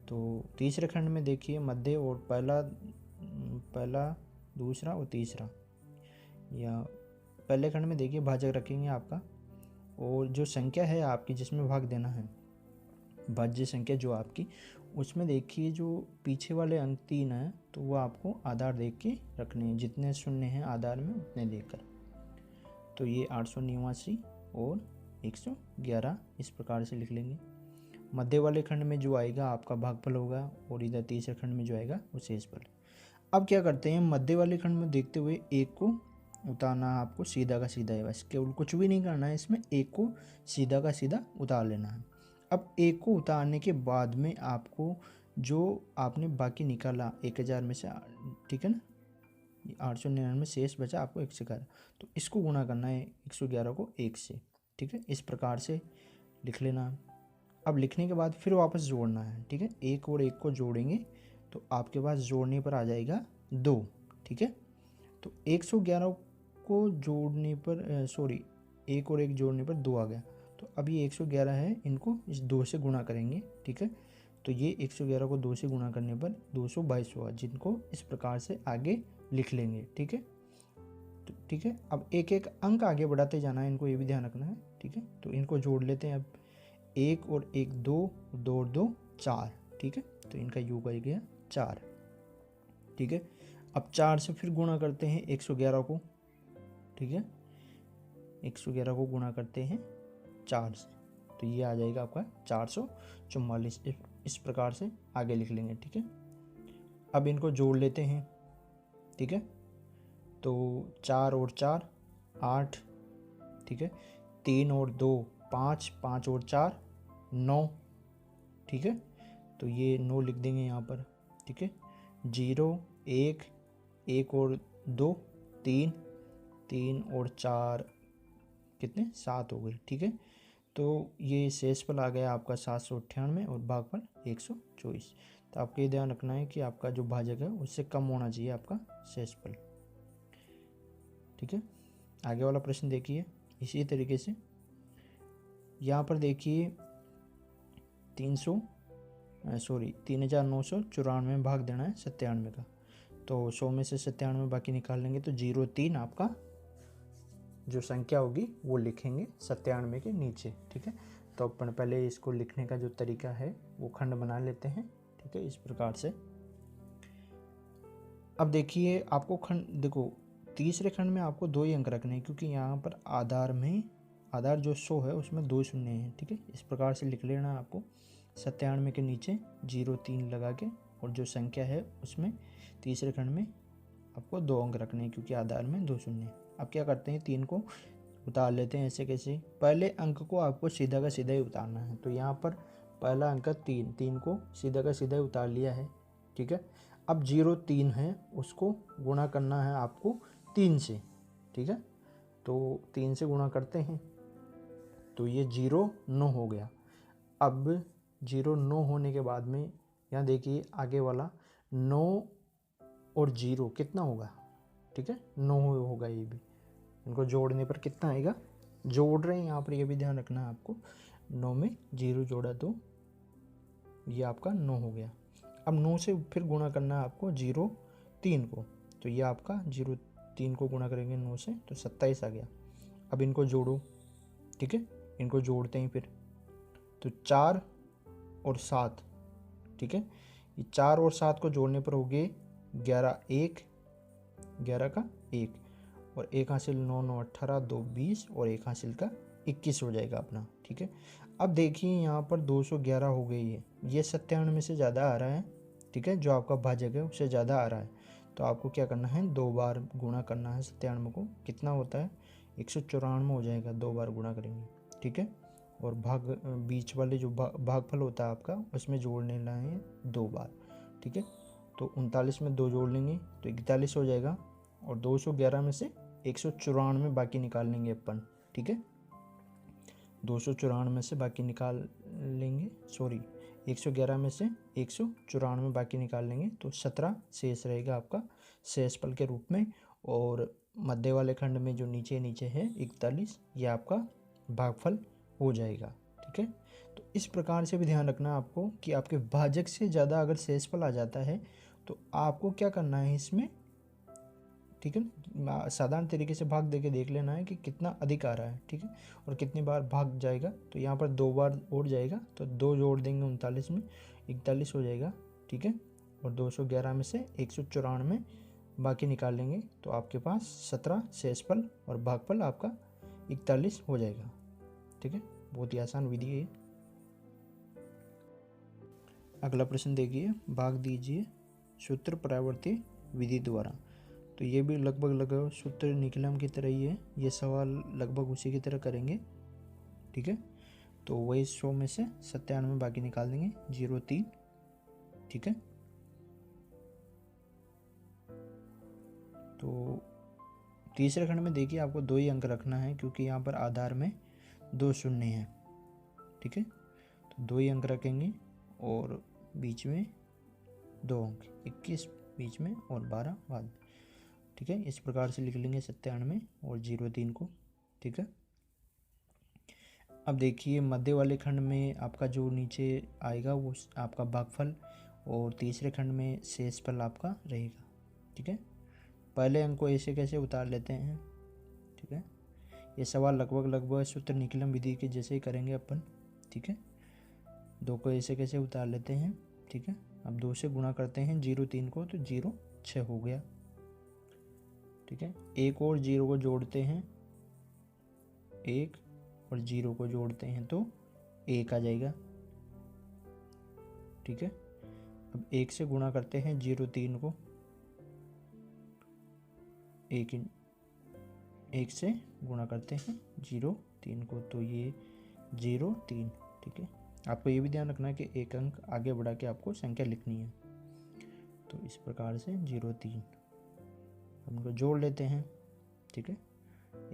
तो तीसरे खंड में देखिए मध्य और पहला दूसरा और तीसरा, या पहले खंड में देखिए भाजक रखेंगे आपका, और जो संख्या है आपकी जिसमें भाग देना है, भाज्य संख्या जो आपकी, उसमें देखिए जो पीछे वाले अंक 3 हैं तो वो आपको आधार देख के रखने हैं, जितने शून्य हैं आधार में उतने देकर। तो ये 889 और 111 इस प्रकार से लिख लेंगे। मध्य वाले खंड में जो आएगा आपका भागफल होगा, और इधर तीसरे खंड में जो आएगा वो शेषफल। अब क्या करते हैं, मध्य वाले खंड में देखते हुए एक को उतारना है आपको, सीधा का सीधा है, बस केवल कुछ भी नहीं करना है इसमें, एक को सीधा का सीधा उतार लेना है। अब एक को उतारने के बाद में आपको जो आपने बाकी निकाला 1000 में से, ठीक है ना, 899 शेष बचा आपको 111, तो इसको गुणा करना है 111 को 1 से, ठीक है। इस प्रकार से लिख लेना। अब लिखने के बाद फिर वापस जोड़ना है, ठीक है। एक और एक को जोड़ेंगे तो आपके पास जोड़ने पर आ जाएगा 2, ठीक है। तो 111 को जोड़ने पर एक और एक जोड़ने पर 2 आ गया, तो अब ये 111 है, इनको इस 2 से गुणा करेंगे, ठीक है। तो ये 111 को 2 से गुणा करने पर 222 होगा, जिनको इस प्रकार से आगे लिख लेंगे, ठीक है। तो ठीक है, अब एक एक अंक आगे बढ़ाते जाना है, इनको ये भी ध्यान रखना है, ठीक है। तो इनको जोड़ लेते हैं। अब 1 और 1 2, 2 और 2 4, ठीक है। तो इनका योग आ गया 4, ठीक है। अब 4 से फिर गुणा करते हैं 111 को, ठीक है। 111 को गुणा करते हैं 4 से, तो ये आ जाएगा आपका 444। इस प्रकार से आगे लिख लेंगे, ठीक है। अब इनको जोड़ लेते हैं, ठीक है। तो 4 और 4 8, ठीक है। 3 और 2 5, 5 और 4 9, ठीक है। तो ये 9 लिख देंगे यहाँ पर, ठीक है। 0 1, 1 और 2 3, 3 और 4 कितने 7 हो गए, ठीक है। तो ये शेषफल आ गया आपका 798 और भागफल 124। तो आपको ये ध्यान रखना है कि आपका जो भाजक है उससे कम होना चाहिए आपका शेषफल, ठीक है। आगे वाला प्रश्न देखिए इसी तरीके से। यहाँ पर देखिए 3994 में भाग देना है 97 का। तो 100 में से 97 बाकी निकाल लेंगे तो 03 आपका जो संख्या होगी वो लिखेंगे 97 के नीचे, ठीक है। तो अपन पहले इसको लिखने का जो तरीका है वो खंड बना लेते हैं, ठीक है, इस प्रकार से। अब देखिए आपको खंड देखो, तीसरे खंड में आपको 2 ही अंक रखने हैं क्योंकि यहाँ पर आधार जो 100 है उसमें 2 शून्य हैं, ठीक है। इस प्रकार से लिख लेना है आपको 97 के नीचे 03 लगा के, और जो संख्या है उसमें तीसरे खंड में आपको 2 अंक रखने हैं क्योंकि आधार में 2 शून्य हैं। अब क्या करते हैं 3 को उतार लेते हैं ऐसे कैसे। पहले अंक को आपको सीधा का सीधा ही उतारना है, तो यहाँ पर पहला अंक 3 को सीधा का सीधा ही उतार लिया है, ठीक है। अब 03 है उसको गुणा करना है आपको 3 से, ठीक है। तो 3 से गुणा करते हैं तो ये 09 हो गया। अब 09 होने के बाद में यहाँ देखिए आगे वाला 9 और 0 कितना होगा, ठीक है, 9 होगा। ये भी इनको जोड़ने पर कितना आएगा, जोड़ रहे हैं यहाँ पर, ये भी ध्यान रखना है आपको। 9 में 0 जोड़ा तो ये आपका 9 हो गया। अब 9 से फिर गुणा करना है आपको 03 को, तो ये आपका 03 को गुणा करेंगे 9 से तो 27 आ गया। अब इनको जोड़ो, ठीक है, इनको जोड़ते हैं फिर, तो 4 और 7, ठीक है। ये 4 और 7 को जोड़ने पर हो गए 11 का 1 और 1 हासिल 9 9 18 2 20 और 1 हासिल का 21 हो जाएगा अपना, ठीक है। अब देखिए यहाँ पर 211 हो गई है, ये 97 में से ज़्यादा आ रहा है, ठीक है, जो आपका भाजक है उससे ज़्यादा आ रहा है। तो आपको क्या करना है 2 बार गुणा करना है 97 को, कितना होता है 194 हो जाएगा, 2 बार गुणा करेंगे, ठीक है। और बीच वाले जो भागफल होता है आपका उसमें जोड़ लेना है 2 बार, ठीक है। तो 39 में 2 जोड़ लेंगे तो 41 हो जाएगा, और 211 में से 194 बाकी निकाल लेंगे अपन, ठीक है। 294 में से बाकी निकाल लेंगे, 111 में से 194 बाकी निकाल लेंगे तो 17 शेष रहेगा आपका शेषफल के रूप में। और मध्य वाले खंड में जो नीचे है 41, ये आपका भागफल हो जाएगा, ठीक है। तो इस प्रकार से भी ध्यान रखना आपको कि आपके भाजक से ज़्यादा अगर शेषफल आ जाता है तो आपको क्या करना है इसमें, ठीक है, साधारण तरीके से भाग देके देख लेना है कि कितना अधिक आ रहा है, ठीक है, और कितनी बार भाग जाएगा। तो यहाँ पर 2 बार और जाएगा तो 2 जोड़ देंगे 39 में 41 हो जाएगा, ठीक है। और 211 में से 194 बाकी निकाल लेंगे तो आपके पास 17 शेषफल और भागफल आपका 41 हो जाएगा, ठीक है। बहुत ही आसान विधि है। अगला प्रश्न देखिए, भाग दीजिए सूत्र परावर्ती विधि द्वारा। तो ये भी लगभग सूत्र निकलम की तरह ही है, ये सवाल लगभग उसी की तरह करेंगे, ठीक है। तो वही 100 में से 97 बाकी निकाल देंगे 03, ठीक है। तो तीसरे खंड में देखिए आपको 2 ही अंक रखना है क्योंकि यहाँ पर आधार में 2 शून्य हैं, ठीक है। तो 2 ही अंक रखेंगे और बीच में 2 अंक, 21 बीच में और 12 बाद, ठीक है। इस प्रकार से लिख लेंगे 97 और 03 को, ठीक है। अब देखिए मध्य वाले खंड में आपका जो नीचे आएगा वो आपका भागफल और तीसरे खंड में शेषफल आपका रहेगा, ठीक है। पहले अंक को ऐसे कैसे उतार लेते हैं, ठीक है। ये सवाल लगभग सूत्र निकलम विधि के जैसे ही करेंगे अपन, ठीक है। 2 को ऐसे कैसे उतार लेते हैं, ठीक है। अब 2 से गुणा करते हैं 0 3 को तो 0 6 हो गया, ठीक है। एक और 0 को जोड़ते हैं, 1 और 0 को जोड़ते हैं तो 1 आ जाएगा, ठीक है। अब 1 से गुणा करते हैं 0 3 को, 1 से गुणा करते हैं 0 3 को तो ये 0 3, ठीक है। आपको ये भी ध्यान रखना है कि एक अंक आगे बढ़ा के आपको संख्या लिखनी है, तो इस प्रकार से 0 3 हम इनको जोड़ लेते हैं, ठीक है।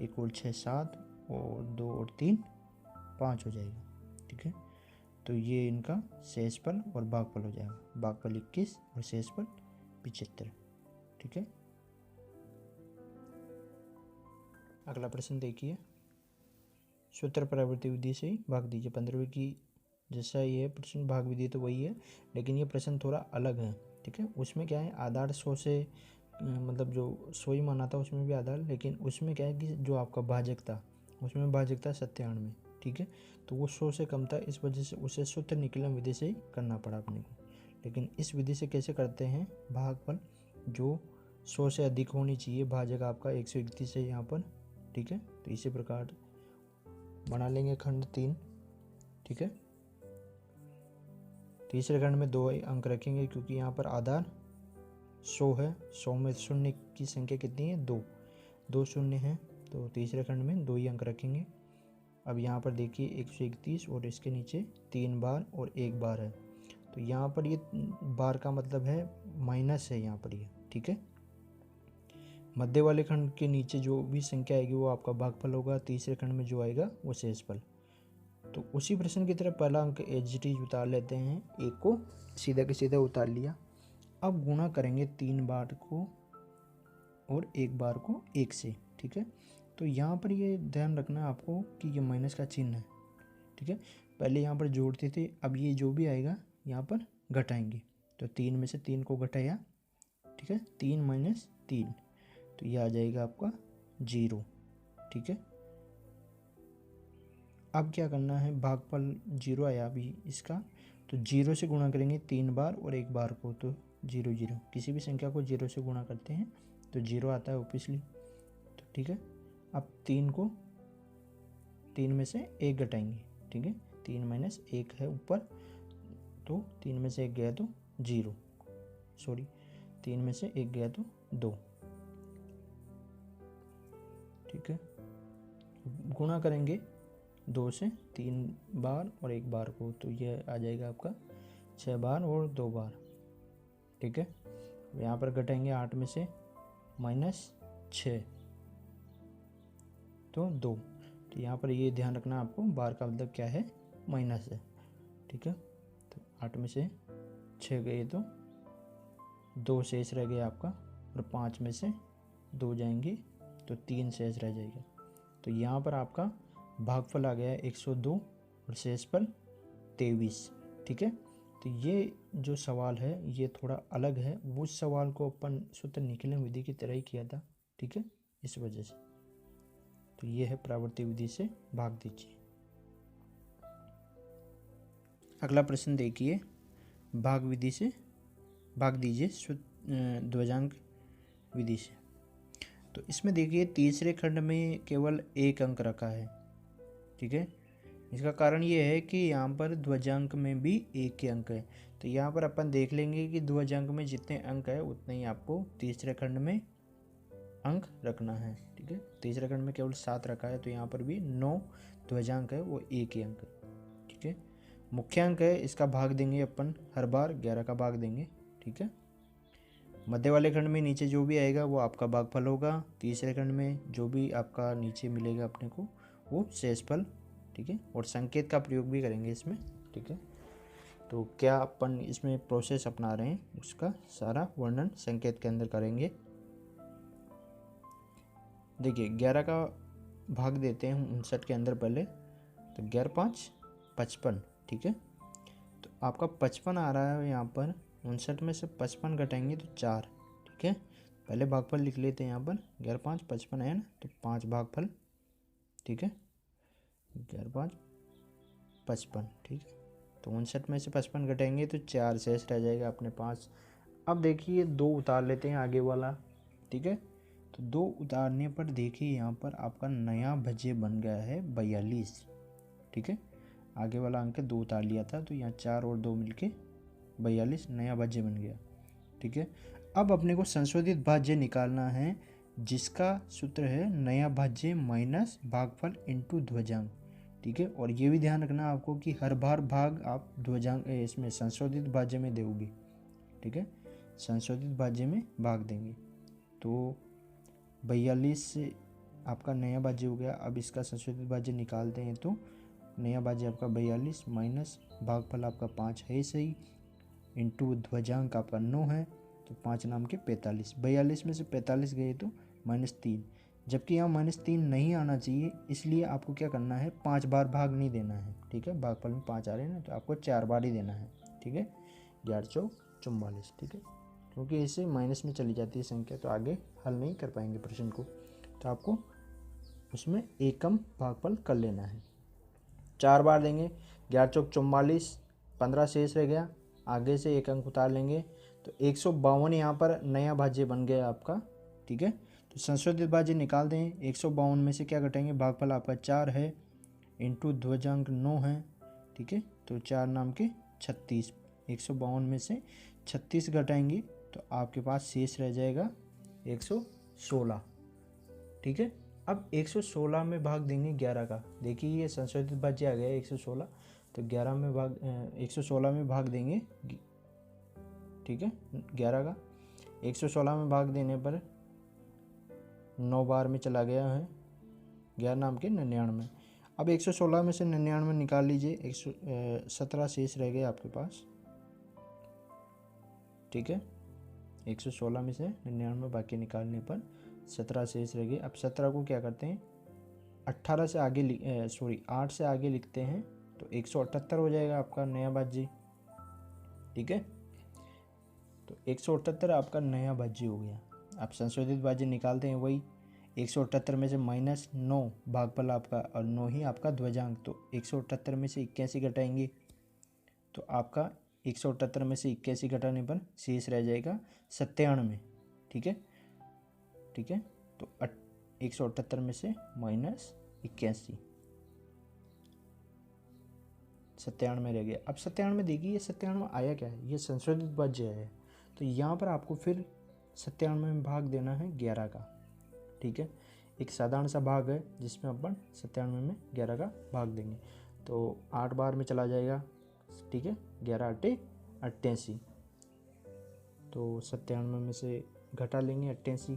1 और 6 7 और 2 और 3 5 हो जाएगा, ठीक है। तो ये इनका शेषफल और भागफल हो जाएगा, भागफल 21 और शेषफल 75, ठीक है। अगला प्रश्न देखिए, सूत्र प्रवृत्ति विधि से ही भाग दीजिए। 15वीं की जैसा ये प्रश्न भाग विधि तो वही है, लेकिन ये प्रश्न थोड़ा अलग है, ठीक है। उसमें क्या है, आधार 100 से मतलब जो 100 ही माना था उसमें भी आधार, लेकिन उसमें क्या है कि जो आपका भाजक था उसमें भाजक था 97, ठीक है। तो वो 100 से कम था, इस वजह से उसे सूत्र निकलन विधि से ही करना पड़ा अपने को। लेकिन इस विधि से कैसे करते हैं, भागफल जो 100 से अधिक होनी चाहिए, भाजक आपका 131 है यहाँ पर, ठीक है। तो इसी प्रकार बना लेंगे खंड 3, ठीक है। तीसरे खंड में 2 अंक रखेंगे क्योंकि यहाँ पर आधार 100 है, 100 में शून्य की संख्या कितनी है, 2 2 शून्य है, तो तीसरे खंड में 2 ही अंक रखेंगे। अब यहाँ पर देखिए 131 और इसके नीचे 3 बार और 1 बार है, तो यहाँ पर ये बार का मतलब है माइनस है यहाँ पर ये, ठीक है। मध्य वाले खंड के नीचे जो भी संख्या आएगी वो आपका भागफल होगा, तीसरे खंड में जो आएगा वो शेषफल। तो उसी प्रश्न की तरह पहला अंक एच उतार लेते हैं, 1 को सीधा के सीधा उतार लिया। अब गुणा करेंगे 3 बार को और 1 बार को 1 से, ठीक है। तो यहाँ पर ये ध्यान रखना है आपको कि ये माइनस का चिन्ह है, ठीक है। पहले यहाँ पर जोड़ते थे, अब ये जो भी आएगा यहाँ पर घटाएंगे, तो 3 में से 3 को घटाया, ठीक है। 3 माइनस 3 तो ये आ जाएगा आपका 0, ठीक है। अब क्या करना है, भागफल 0 आया अभी इसका, तो 0 से गुणा करेंगे 3 बार और 1 बार को, तो 0 0, किसी भी संख्या को 0 से गुणा करते हैं तो 0 आता है ऑब्वियसली, तो ठीक है। अब 3 को 3 में से 1 घटाएंगे, ठीक है। 3 माइनस 1 है ऊपर, तो 3 में से 1 गया तो 0, सॉरी 3 में से 1 गया तो 2, ठीक है। गुणा करेंगे 2 से 3 बार और 1 बार को, तो यह आ जाएगा आपका 6 बार और 2 बार, ठीक है। यहाँ पर घटाएंगे 8 में से माइनस 6 तो 2, तो यहाँ पर ये ध्यान रखना आपको, बार का मतलब क्या है, माइनस है, ठीक है। तो 8 में से 6 गए तो 2 शेष रह गया आपका, और 5 में से 2 जाएंगे तो 3 शेष रह जाएगा। तो यहाँ पर आपका भागफल आ गया 102 और शेषफल 23, ठीक है। तो ये जो सवाल है ये थोड़ा अलग है, उस सवाल को अपन सूत्र निकलन विधि की तरह ही किया था, ठीक है, इस वजह से। तो ये है प्रवृत्ति विधि से भाग दीजिए। अगला प्रश्न देखिए, भाग विधि से भाग दीजिए ध्वजांक विधि से। तो इसमें देखिए तीसरे खंड में केवल 1 अंक रखा है, ठीक है। इसका कारण ये है कि यहाँ पर ध्वजांक में भी 1 के अंक है, तो यहाँ पर अपन देख लेंगे कि ध्वजांक में जितने अंक है उतने ही आपको तीसरे खंड में अंक रखना है, ठीक है। तीसरे खंड में केवल 7 रखा है, तो यहाँ पर भी 9 ध्वजांक है, वो 1 ही अंक है, ठीक है। मुख्य अंक है, इसका भाग देंगे अपन हर बार 11 का भाग देंगे, ठीक है। मध्य वाले खंड में नीचे जो भी आएगा वो आपका भागफल होगा, तीसरे खंड में जो भी आपका नीचे मिलेगा अपने को वो शेषफल, ठीक है। और संकेत का प्रयोग भी करेंगे इसमें, ठीक है। तो क्या अपन इसमें प्रोसेस अपना रहे हैं उसका सारा वर्णन संकेत के अंदर करेंगे। देखिए 11 का भाग देते हैं 59 के अंदर पहले, तो 11 5 55, ठीक है। तो आपका 55 आ रहा है यहाँ पर, 59 में से 55 घटाएंगे तो 4, ठीक है। पहले भागफल लिख लेते हैं यहाँ पर, 11 5 55 है ना, तो 5 भागफल, ठीक है। 11 5 55, ठीक है। तो 59 में से 55 घटाएंगे तो 4 शेष रह जाएगा अपने पास। अब देखिए 2 उतार लेते हैं आगे वाला, ठीक है। तो 2 उतारने पर देखिए यहाँ पर आपका नया भाज्य बन गया है 42, ठीक है। आगे वाला अंक 2 उतार लिया था तो यहाँ 4 और 2 मिलके 42 नया भाज्य बन गया, ठीक है। अब अपने को संशोधित भाज्य निकालना है जिसका सूत्र है नया भाज्य माइनस भागफल इंटू ध्वजांक, ठीक है। और ये भी ध्यान रखना आपको कि हर बार भाग आप ध्वजांक इसमें संशोधित भाज्य में दोगे, ठीक है। संशोधित भाज्य में भाग देंगे तो 42 से आपका नया भाज्य हो गया। अब इसका संशोधित भाज्य निकालते हैं तो नया भाज्य आपका 42 माइनस भागफल आपका 5 है सही, इंटू ध्वजांक आपका 9 है तो 5 नाम के 45। 42 में से 45 गए तो -3, जबकि यहाँ -3 नहीं आना चाहिए, इसलिए आपको क्या करना है 5 बार भाग नहीं देना है, ठीक है। भागफल में 5 आ रहे हैं ना तो आपको 4 बार ही देना है, ठीक है। 11 चौक 44, ठीक है। क्योंकि इससे माइनस में चली जाती है संख्या तो आगे हल नहीं कर पाएंगे प्रश्न को, तो आपको उसमें एकम भागफल कर लेना है। 4 बार देंगे, 11 चौक 44, 15 शेष रह गया, आगे से एक अंक उतार लेंगे तो 152 यहाँ पर नया भाज्य बन गया आपका, ठीक है। तो संशोधित भाज्य निकाल दें, 152 में से क्या घटाएंगे, भागफल आपका 4 है इंटू ध्वजांक 9 है, ठीक है। तो 4 नाम के 36, 152 में से 36 घटाएंगे तो आपके पास शेष रह जाएगा 116, ठीक है। अब 116 में भाग देंगे 11 का, देखिए ये संशोधित भाज्य आ गया 116, तो 116 में भाग देंगे, ठीक है, 11 का। 116 में भाग देने पर 9 बार में चला गया है, 11 नाम के 99। अब 116 में से 99 निकाल लीजिए, 117 शेष रह गए आपके पास, ठीक है। 116 में से 99 बाकी निकालने पर 17 शेष रह गए। अब 17 को क्या करते हैं 18 से आगे 8 से आगे लिखते हैं तो 178 हो जाएगा आपका नया भाज्य, ठीक है। तो 178 आपका नया भाज्य हो गया। अब संशोधित भाज्य निकालते हैं वही 178 में से -9 भागफल आपका और 9 ही आपका ध्वजांक, तो 178 में से 81 घटाएंगे तो आपका 178 में से 81 घटाने पर शेष रह जाएगा 97, ठीक है, ठीक है। तो 178 में से -81, 97 रह गया। अब 97 देखिए ये 97 आया क्या है, ये संशोधित भाज्य है, तो यहाँ पर आपको फिर 97 में भाग देना है 11 का, ठीक है। एक साधारण सा भाग है जिसमें अपन 97 में 11 का भाग देंगे तो 8 बार में चला जाएगा, ठीक है। 11 8 88, तो 97 में से घटा लेंगे 88,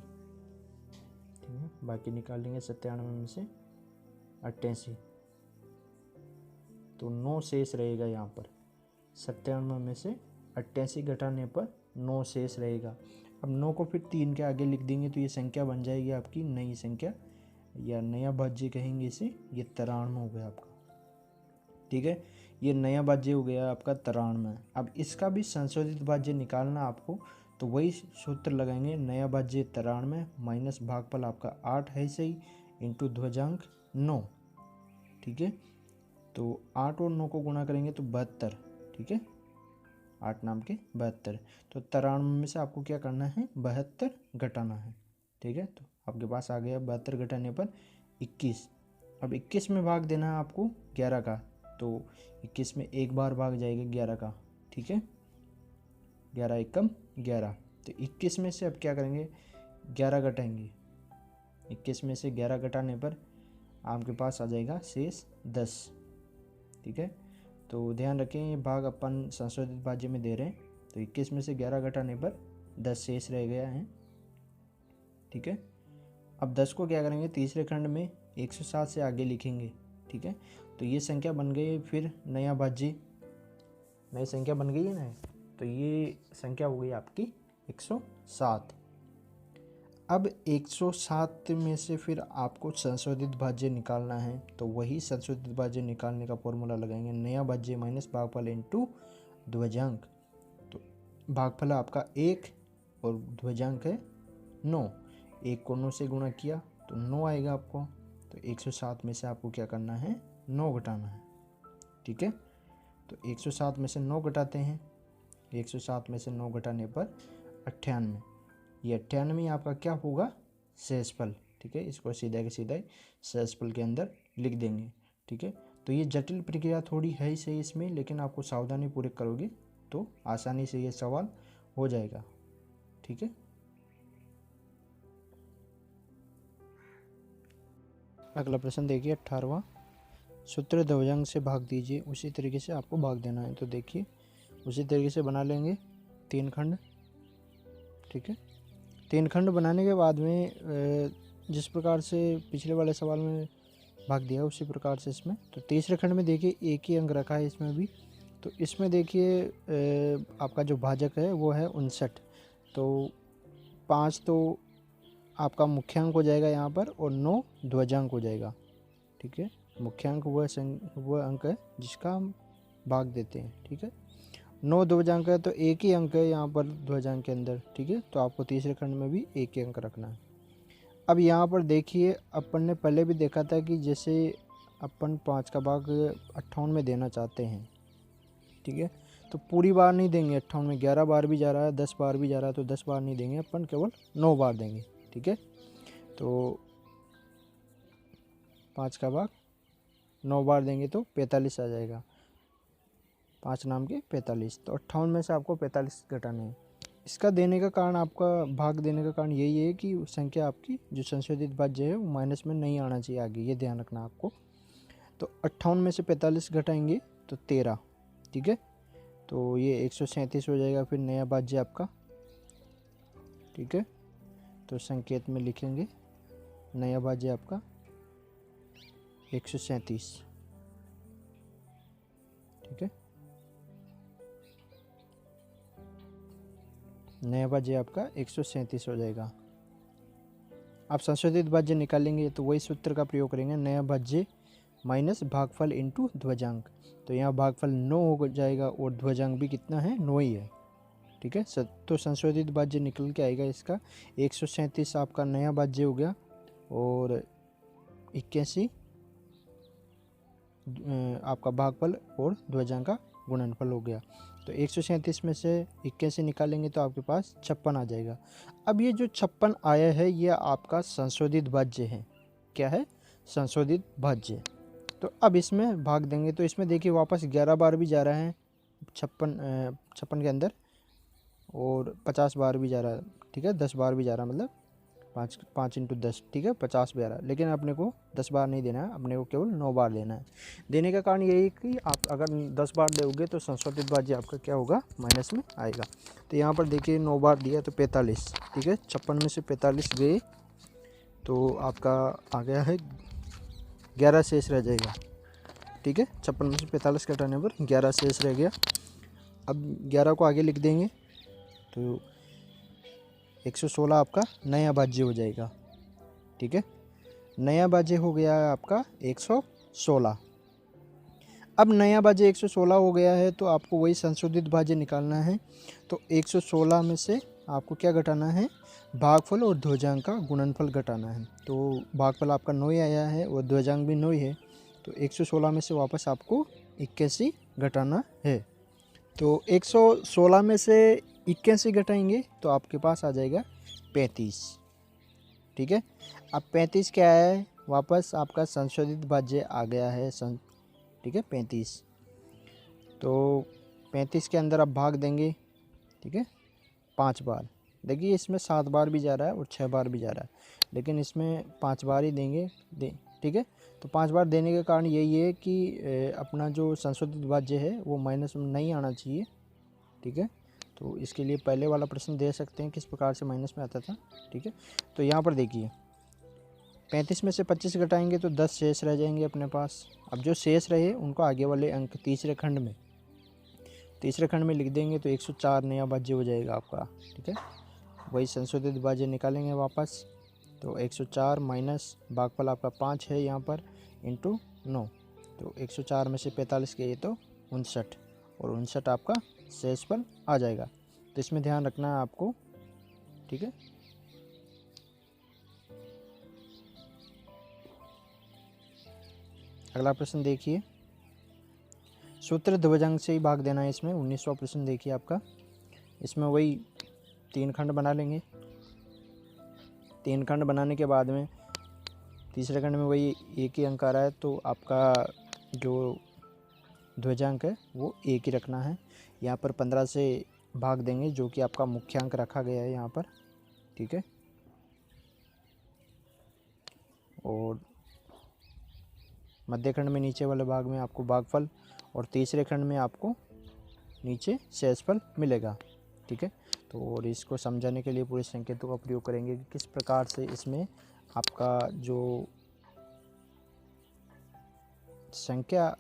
ठीक है। बाकी निकाल लेंगे 97 में से 88, तो 9 शेष रहेगा यहाँ पर। 97 में से 88 घटाने पर 9 शेष रहेगा। अब 9 को फिर 3 के आगे लिख देंगे तो ये संख्या बन जाएगी आपकी नई संख्या, या नया भाज्य कहेंगे इसे, ये 93 हो गया आपका, ठीक है। ये नया भाज्य हो गया आपका 93। अब इसका भी संशोधित भाज्य निकालना आपको, तो वही सूत्र लगाएंगे, नया भाज्य 93 माइनस भागफल आपका 8 है सही इंटू ध्वजांक 9, ठीक है। तो 8 और 9 को गुणा करेंगे तो 72, ठीक है, 8 नाम के 72। तो 93 में से आपको क्या करना है 72 घटाना है, ठीक है। तो आपके पास आ गया 72 घटाने पर 21। अब 21 में भाग देना है आपको 11 का, तो 21 में एक बार भाग जाएगा 11 का, ठीक है। 11 एकम 11, तो 21 में से अब क्या करेंगे 11 घटाएंगे, 21 में से 11 घटाने पर आपके पास आ जाएगा शेष 10, ठीक है। तो ध्यान रखें ये भाग अपन संशोधित भाज्य में दे रहे हैं, तो 21 में से 11 घटाने पर 10 शेष रह गया है, ठीक है। अब 10 को क्या करेंगे तीसरे खंड में 107 से आगे लिखेंगे, ठीक है। तो ये संख्या बन गई फिर नया भाज्य, नई संख्या बन गई है ना, तो ये संख्या हो गई आपकी 107। अब 107 में से फिर आपको संशोधित भाज्य निकालना है, तो वही संशोधित भाज्य निकालने का फॉर्मूला लगाएंगे, नया भाज्य माइनस भागफल इंटू ध्वजांक। तो भागफल आपका 1 और ध्वजांक है 9, 1 को 9 से गुणा किया तो 9 आएगा आपको, तो 107 में से आपको क्या करना है 9 घटाना है, ठीक है। तो 107 में से 9 घटाते हैं, 107 में से 9 घटाने पर 98, ये 98 आपका क्या होगा, शेषफल। ठीक है, इसको सीधा के सीधा शेषफल के अंदर लिख देंगे। ठीक है, तो ये जटिल प्रक्रिया थोड़ी है ही सही इसमें, लेकिन आपको सावधानी पूर्वक करोगे तो आसानी से ये सवाल हो जाएगा। ठीक है, अगला प्रश्न देखिए 18वां, सूत्र ध्वजांक से भाग दीजिए। उसी तरीके से आपको भाग देना है। तो देखिए उसी तरीके से बना लेंगे 3 खंड। ठीक है, 3 खंड बनाने के बाद में जिस प्रकार से पिछले वाले सवाल में भाग दिया उसी प्रकार से इसमें, तो तीसरे खंड में देखिए एक ही अंक रखा है इसमें भी। तो इसमें देखिए आपका जो भाजक है वो है 59। तो 5 तो आपका मुख्यांक हो जाएगा यहाँ पर और 9 ध्वजांक हो जाएगा। ठीक है, मुख्यांक वह अंक है जिसका हम भाग देते हैं। ठीक है, 9 ध्वजांक है तो एक ही अंक है यहाँ पर ध्वजांक के अंदर। ठीक है, तो आपको तीसरे खंड में भी एक ही अंक रखना है। अब यहाँ पर देखिए अपन ने पहले भी देखा था कि जैसे अपन 5 का भाग 58 में देना चाहते हैं। ठीक है, तो पूरी बार नहीं देंगे 58 में, 11 बार भी जा रहा है, 10 बार भी जा रहा है, तो 10 बार नहीं देंगे अपन, केवल 9 बार देंगे। ठीक है, तो 5 का भाग 9 बार देंगे तो 45 आ जाएगा, 5 नाम के 45। तो 58 में से आपको 45 घटाने हैं। इसका देने का कारण, आपका भाग देने का कारण यही है कि संख्या आपकी जो संशोधित भाज्य है वो माइनस में नहीं आना चाहिए आगे, ये ध्यान रखना आपको। तो 58 में से 45 घटाएंगे तो 13। ठीक है, तो ये 137 हो जाएगा फिर नया भाज्य आपका। ठीक है, तो संकेत में लिखेंगे नया भाज्य आपका 137। ठीक है, नया भाज्य आपका 137 हो जाएगा। आप संशोधित भाज्य निकालेंगे तो वही सूत्र का प्रयोग करेंगे, नया भाज्य माइनस भागफल इंटू ध्वजांक। तो यहाँ भागफल 9 हो जाएगा और ध्वजांक भी कितना है, 9 ही है। ठीक है, तो संशोधित भाज्य निकल के आएगा इसका 137 आपका नया भाज्य हो गया और 81 आपका भागफल और ध्वजांक का गुणनफल हो गया। तो 137 में से 81 निकालेंगे तो आपके पास 56 आ जाएगा। अब ये जो 56 आया है ये आपका संशोधित भाज्य है। क्या है, संशोधित भाज्य। तो अब इसमें भाग देंगे तो इसमें देखिए वापस 11 बार भी जा रहा है 56 के अंदर और 50 बार भी जा रहा है। ठीक है, 10 बार भी जा रहा है, मतलब 5 इंटू 10। ठीक है, 50 भी आ रहा है, लेकिन अपने को 10 बार नहीं देना है, अपने को केवल 9 बार देना है। देने का कारण यही है कि आप अगर 10 बार दोगे तो संशोधित भाज्य आपका क्या होगा, माइनस में आएगा। तो यहाँ पर देखिए 9 बार दिया तो 45। ठीक है, 56 में से 45 गए तो आपका आ गया है 11 शेष रह जाएगा। ठीक है, 56 में से 45 घटाने पर 11 शेष रह गया। अब 11 को आगे लिख देंगे तो 116 आपका नया भाज्य हो जाएगा। ठीक है, नया भाज्य हो गया है आपका 116। अब नया भाज्य 116 हो गया है तो आपको वही संशोधित भाज्य निकालना है। तो 116 में से आपको क्या घटाना है, भागफल और ध्वजांक का गुणनफल घटाना है। तो भागफल आपका 9 आया है और ध्वजांक भी 9 है, तो 116 में से वापस आपको 81 घटाना है। तो 116 में से 81 घटाएंगे तो आपके पास आ जाएगा 35। ठीक है, अब 35 क्या है, वापस आपका संशोधित भाज्य आ गया है ठीक है 35। तो 35 के अंदर आप भाग देंगे। ठीक है, 5 बार। देखिए इसमें 7 बार भी जा रहा है और 6 बार भी जा रहा है, लेकिन इसमें 5 बार ही देंगे ठीक है, तो 5 बार देने के कारण यही है कि अपना जो संशोधित भाज्य है वो माइनस में नहीं आना चाहिए। ठीक है, तो इसके लिए पहले वाला प्रश्न दे सकते हैं किस प्रकार से माइनस में आता था। ठीक है, तो यहाँ पर देखिए 35 में से 25 घटाएंगे तो 10 शेष रह जाएंगे अपने पास। अब जो शेष रहे उनको आगे वाले अंक तीसरे खंड में लिख देंगे तो 104 नया भाज्य हो जाएगा आपका। ठीक है, वही संशोधित भाज्य निकालेंगे वापस, तो 104 माइनस भागफल आपका 5 है यहाँ पर इंटू 9। तो 104 में से 45 गए तो 59 और 59 आपका शेषफल आ जाएगा। तो इसमें ध्यान रखना है आपको। ठीक है, अगला प्रश्न देखिए सूत्र ध्वजांक से ही भाग देना है इसमें। 19वां प्रश्न देखिए आपका, इसमें वही 3 खंड बना लेंगे। 3 खंड बनाने के बाद में तीसरे खंड में वही एक ही अंक आ रहा है, तो आपका जो ध्वजांक है वो एक ही रखना है। यहाँ पर 15 से भाग देंगे, जो कि आपका मुख्यांक रखा गया है यहाँ पर, ठीक है। और मध्य खंड में नीचे वाले भाग में आपको भागफल, और तीसरे खंड में आपको नीचे शेषफल मिलेगा, ठीक है। तो और इसको समझाने के लिए पूरे संकेतों का प्रयोग करेंगे कि किस प्रकार से इसमें आपका जो संख्या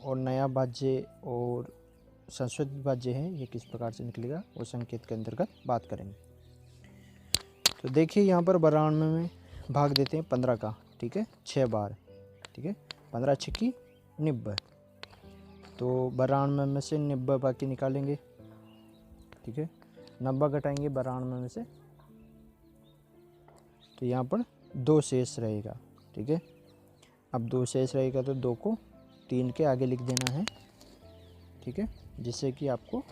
और नया भाज्य और संशोधित भाज्य है ये किस प्रकार से निकलेगा, वो संकेत के अंतर्गत बात करेंगे। तो देखिए यहाँ पर 92 में भाग देते हैं 15 का, ठीक है, 6 बार, ठीक है। 15 छक्की 90, तो 92 में से 90 बाकी निकालेंगे, ठीक है। 90 घटाएंगे 92 में से, तो यहाँ पर 2 शेष रहेगा, ठीक है। अब 2 शेष रहेगा तो 2 को 3 के आगे लिख देना है, ठीक है, जिससे कि आपको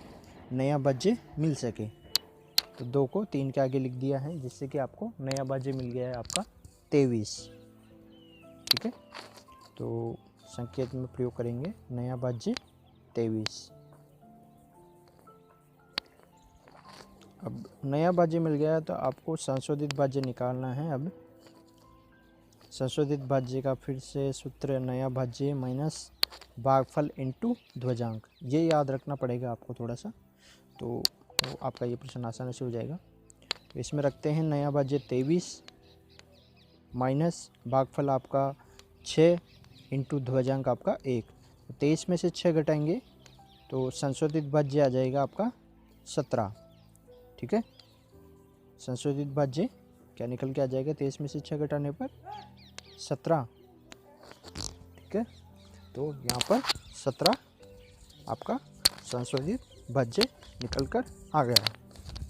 नया भाज्य मिल सके। तो 2 को 3 के आगे लिख दिया है, जिससे कि आपको नया भाज्य मिल गया है आपका 23, ठीक है। तो संकेत में प्रयोग करेंगे नया भाज्य 23। अब नया भाज्य मिल गया है तो आपको संशोधित भाज्य निकालना है। अब संशोधित भाज्य का फिर से सूत्र नया भाज्य माइनस भागफल इंटू ध्वजांक, ये याद रखना पड़ेगा आपको थोड़ा सा, तो आपका ये प्रश्न आसानी से हो जाएगा। तो इसमें रखते हैं नया भाज्य 23 माइनस भागफल आपका 6 इंटू ध्वजांक आपका 1। 23 में से 6 घटाएंगे तो संशोधित भाज्य आ जाएगा आपका 17, ठीक है। संशोधित भाज्य क्या निकल के आ जाएगा 23 में से 6 घटाने पर 17, ठीक है। तो यहाँ पर 17 आपका संशोधित भाज्य निकल कर आ गया।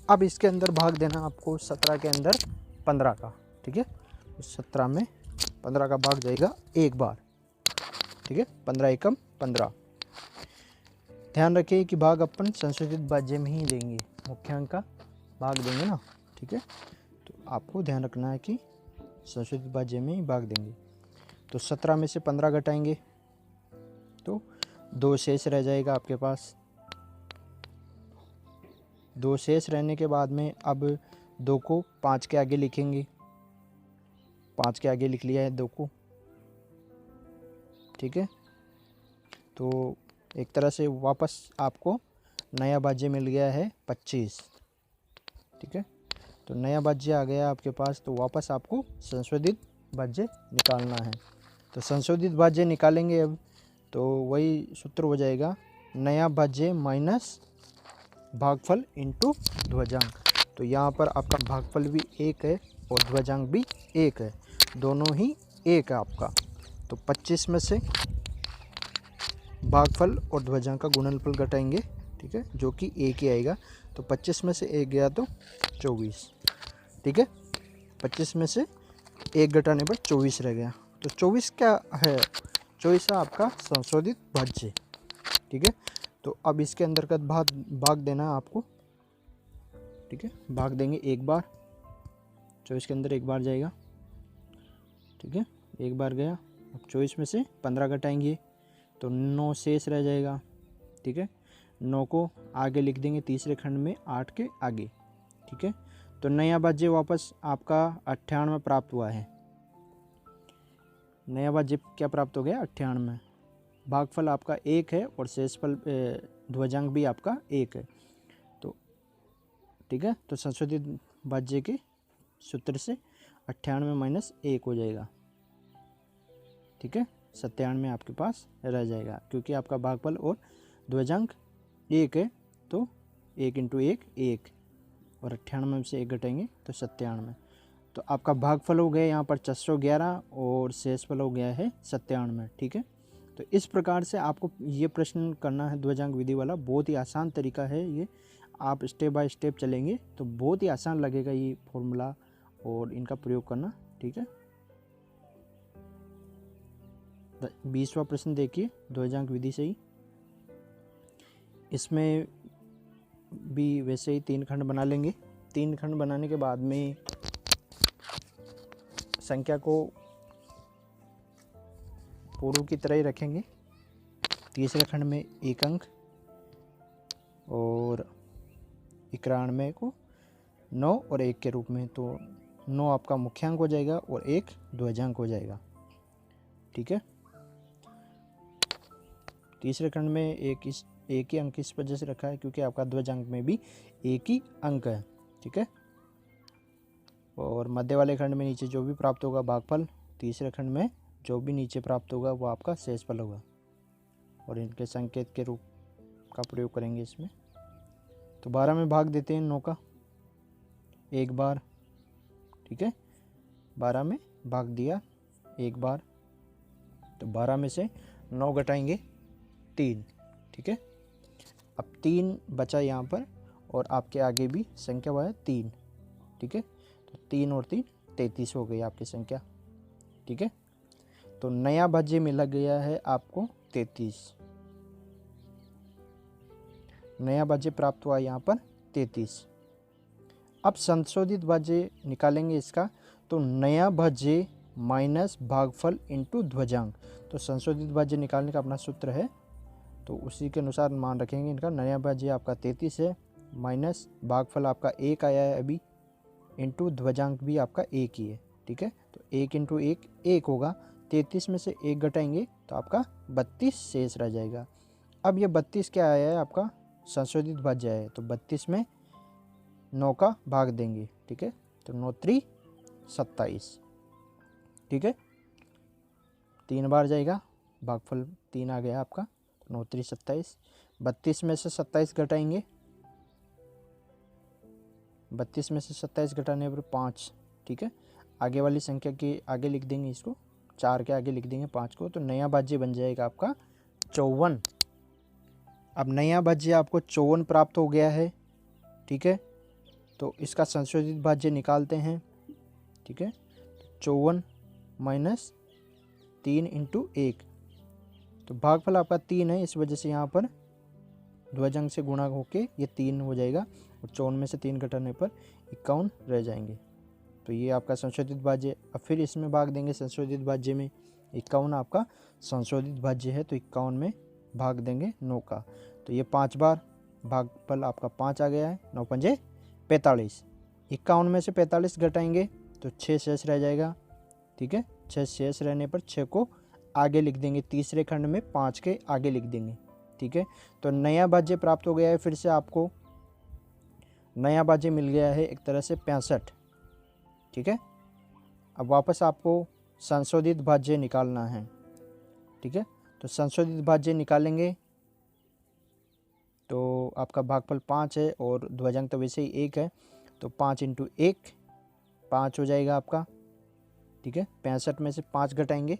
अब इसके अंदर भाग देना आपको 17 के अंदर 15 का, ठीक है। 17 में 15 का भाग जाएगा एक बार, ठीक है। 15 एकम 15। ध्यान रखिए कि भाग अपन संशोधित भाज्य में ही देंगे, मुख्यांक का भाग देंगे ना, ठीक है। तो आपको ध्यान रखना है कि संशोधित भाज्य में ही भाग देंगे। तो 17 में से 15 घटाएंगे तो 2 शेष रह जाएगा आपके पास। 2 शेष रहने के बाद में अब 2 को 5 के आगे लिखेंगे, 5 के आगे लिख लिया है 2 को, ठीक है। तो एक तरह से वापस आपको नया भाज्य मिल गया है 25, ठीक है। तो नया भाज्य आ गया आपके पास, तो वापस आपको संशोधित भाज्य निकालना है। तो संशोधित भाज्य निकालेंगे अब, तो वही सूत्र हो जाएगा नया भाज्य माइनस भागफल इंटू ध्वजांक। तो यहाँ पर आपका भागफल भी 1 है और ध्वजांक भी 1 है, दोनों ही 1 है आपका। तो 25 में से भागफल और ध्वजांक का गुणनफल घटाएंगे, ठीक है, जो कि 1 ही आएगा। तो 25 में से 1 गया तो 24, ठीक है। 25 में से 1 घटाने पर 24 रह गया। तो 24 क्या है, 24 है आपका संशोधित भाज्य, ठीक है। तो अब इसके अंतर्गत भाग देना है आपको, ठीक है। भाग देंगे एक बार, 24 के अंदर एक बार जाएगा, ठीक है, एक बार गया। अब 24 में से 15 घटाएंगे तो 9 शेष रह जाएगा, ठीक है। 9 को आगे लिख देंगे तीसरे खंड में 8 के आगे, ठीक है। तो नया भाज्य वापस आपका 98 प्राप्त हुआ है। नया भाज्य क्या प्राप्त हो गया 98। भागफल आपका 1 है और शेषफल ध्वजांक भी आपका 1 है, तो ठीक है। तो संशोधित भाज्य के सूत्र से 98 माइनस 1 हो जाएगा, ठीक है। 97 आपके पास रह जाएगा, क्योंकि आपका भागफल और ध्वजांक 1 है, तो 1 इंटू 1 1, और 98 में से 1 घटाएंगे तो 97। तो आपका भागफल हो गया यहाँ पर 411 और शेषफल हो गया है 97, ठीक है। तो इस प्रकार से आपको ये प्रश्न करना है ध्वजांक विधि वाला। बहुत ही आसान तरीका है ये, आप स्टेप बाय स्टेप चलेंगे तो बहुत ही आसान लगेगा ये फॉर्मूला और इनका प्रयोग करना, ठीक है। 20वां प्रश्न देखिए ध्वजांक विधि से ही। इसमें भी वैसे ही 3 खंड बना लेंगे। 3 खंड बनाने के बाद में संख्या को पूर्व की तरह ही रखेंगे। तीसरे खंड में 1 अंक और 91 को 9 और 1 के रूप में, तो 9 आपका मुख्यांक हो जाएगा और 1 ध्वजांक हो जाएगा। ठीक है। तीसरे खंड में एक ही अंक इस वजह से रखा है क्योंकि आपका ध्वजांक में भी एक ही अंक है। ठीक है। और मध्य वाले खंड में नीचे जो भी प्राप्त होगा भागफल, तीसरे खंड में जो भी नीचे प्राप्त होगा वो आपका शेषफल होगा और इनके संकेत के रूप का प्रयोग करेंगे इसमें। तो 12 में भाग देते हैं 9 का 1 बार। ठीक है। 12 में भाग दिया 1 बार, तो 12 में से 9 घटाएंगे 3। ठीक है। अब 3 बचा यहाँ पर और आपके आगे भी संख्या वह है 3। ठीक है। तो 3 और 3 33 हो गई आपकी संख्या। ठीक है। तो नया भाज्य मिला गया है आपको 33। नया भाज्य प्राप्त हुआ यहाँ पर 33। अब संशोधित भाज्य निकालेंगे इसका, तो नया भाज्य माइनस भागफल इंटू ध्वजांक। तो संशोधित भाज्य निकालने का अपना सूत्र है, तो उसी के अनुसार मान रखेंगे इनका। नया भाज्य आपका 33 है, माइनस भागफल आपका 1 आया है अभी, इंटू ध्वजांक भी आपका 1 ही है। ठीक है। तो 1 इंटू 1 1 होगा। 33 में से 1 घटाएंगे तो आपका 32 शेष रह जाएगा। अब ये 32 क्या आया है आपका संशोधित भाज्य है, तो 32 में 9 का भाग देंगे। ठीक है। तो 9 3 27। ठीक है। 3 बार जाएगा, भागफल 3 आ गया आपका। 9 3 27। 32 में से 27 घटाएंगे, 32 में से 27 घटाने पर 5। ठीक है। आगे वाली संख्या के आगे लिख देंगे इसको, 4 के आगे लिख देंगे 5 को, तो नया भाज्य बन जाएगा आपका 54। अब नया भाज्य आपको 54 प्राप्त हो गया है। ठीक है। तो इसका संशोधित भाज्य निकालते हैं। ठीक है। 54 माइनस 3 इंटू 1, तो भागफल आपका 3 है, इस वजह से यहाँ पर ध्वजांक से गुणा होके ये 3 हो जाएगा और 54 में से 3 घटाने पर 51 रह जाएंगे। तो ये आपका संशोधित भाज्य। अब फिर इसमें भाग देंगे संशोधित भाज्य में। 51 आपका संशोधित भाज्य है, तो 51 में भाग देंगे 9 का, तो ये 5 बार, भागफल आपका 5 आ गया है। 9 पंजे 45। 51 में से 45 घटाएंगे तो 6 शेष रह जाएगा। ठीक है। 6 शेष रहने पर 6 को आगे लिख देंगे, तीसरे खंड में 5 के आगे लिख देंगे। ठीक है। तो नया भाज्य प्राप्त हो गया है, फिर से आपको नया भाज्य मिल गया है एक तरह से 65। ठीक है। अब वापस आपको संशोधित भाज्य निकालना है। ठीक है। तो संशोधित भाज्य निकालेंगे तो आपका भागफल 5 है और ध्वजांक तो वैसे ही 1 है, तो 5 इंटू 1 5 हो जाएगा आपका। ठीक है। 65 में से 5 घटाएंगे।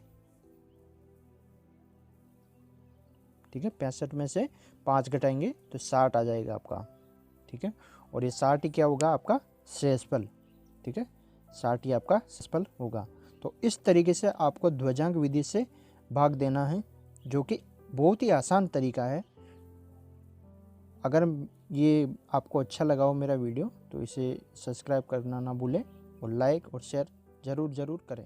ठीक है। 65 में से 5 घटाएंगे तो 60 आ जाएगा आपका। ठीक है। और ये 60 ही क्या होगा आपका शेषफल। ठीक है। 60 ही आपका शेषफल होगा। तो इस तरीके से आपको ध्वजांक विधि से भाग देना है, जो कि बहुत ही आसान तरीका है। अगर ये आपको अच्छा लगा हो मेरा वीडियो, तो इसे सब्सक्राइब करना ना भूलें और लाइक और शेयर ज़रूर करें।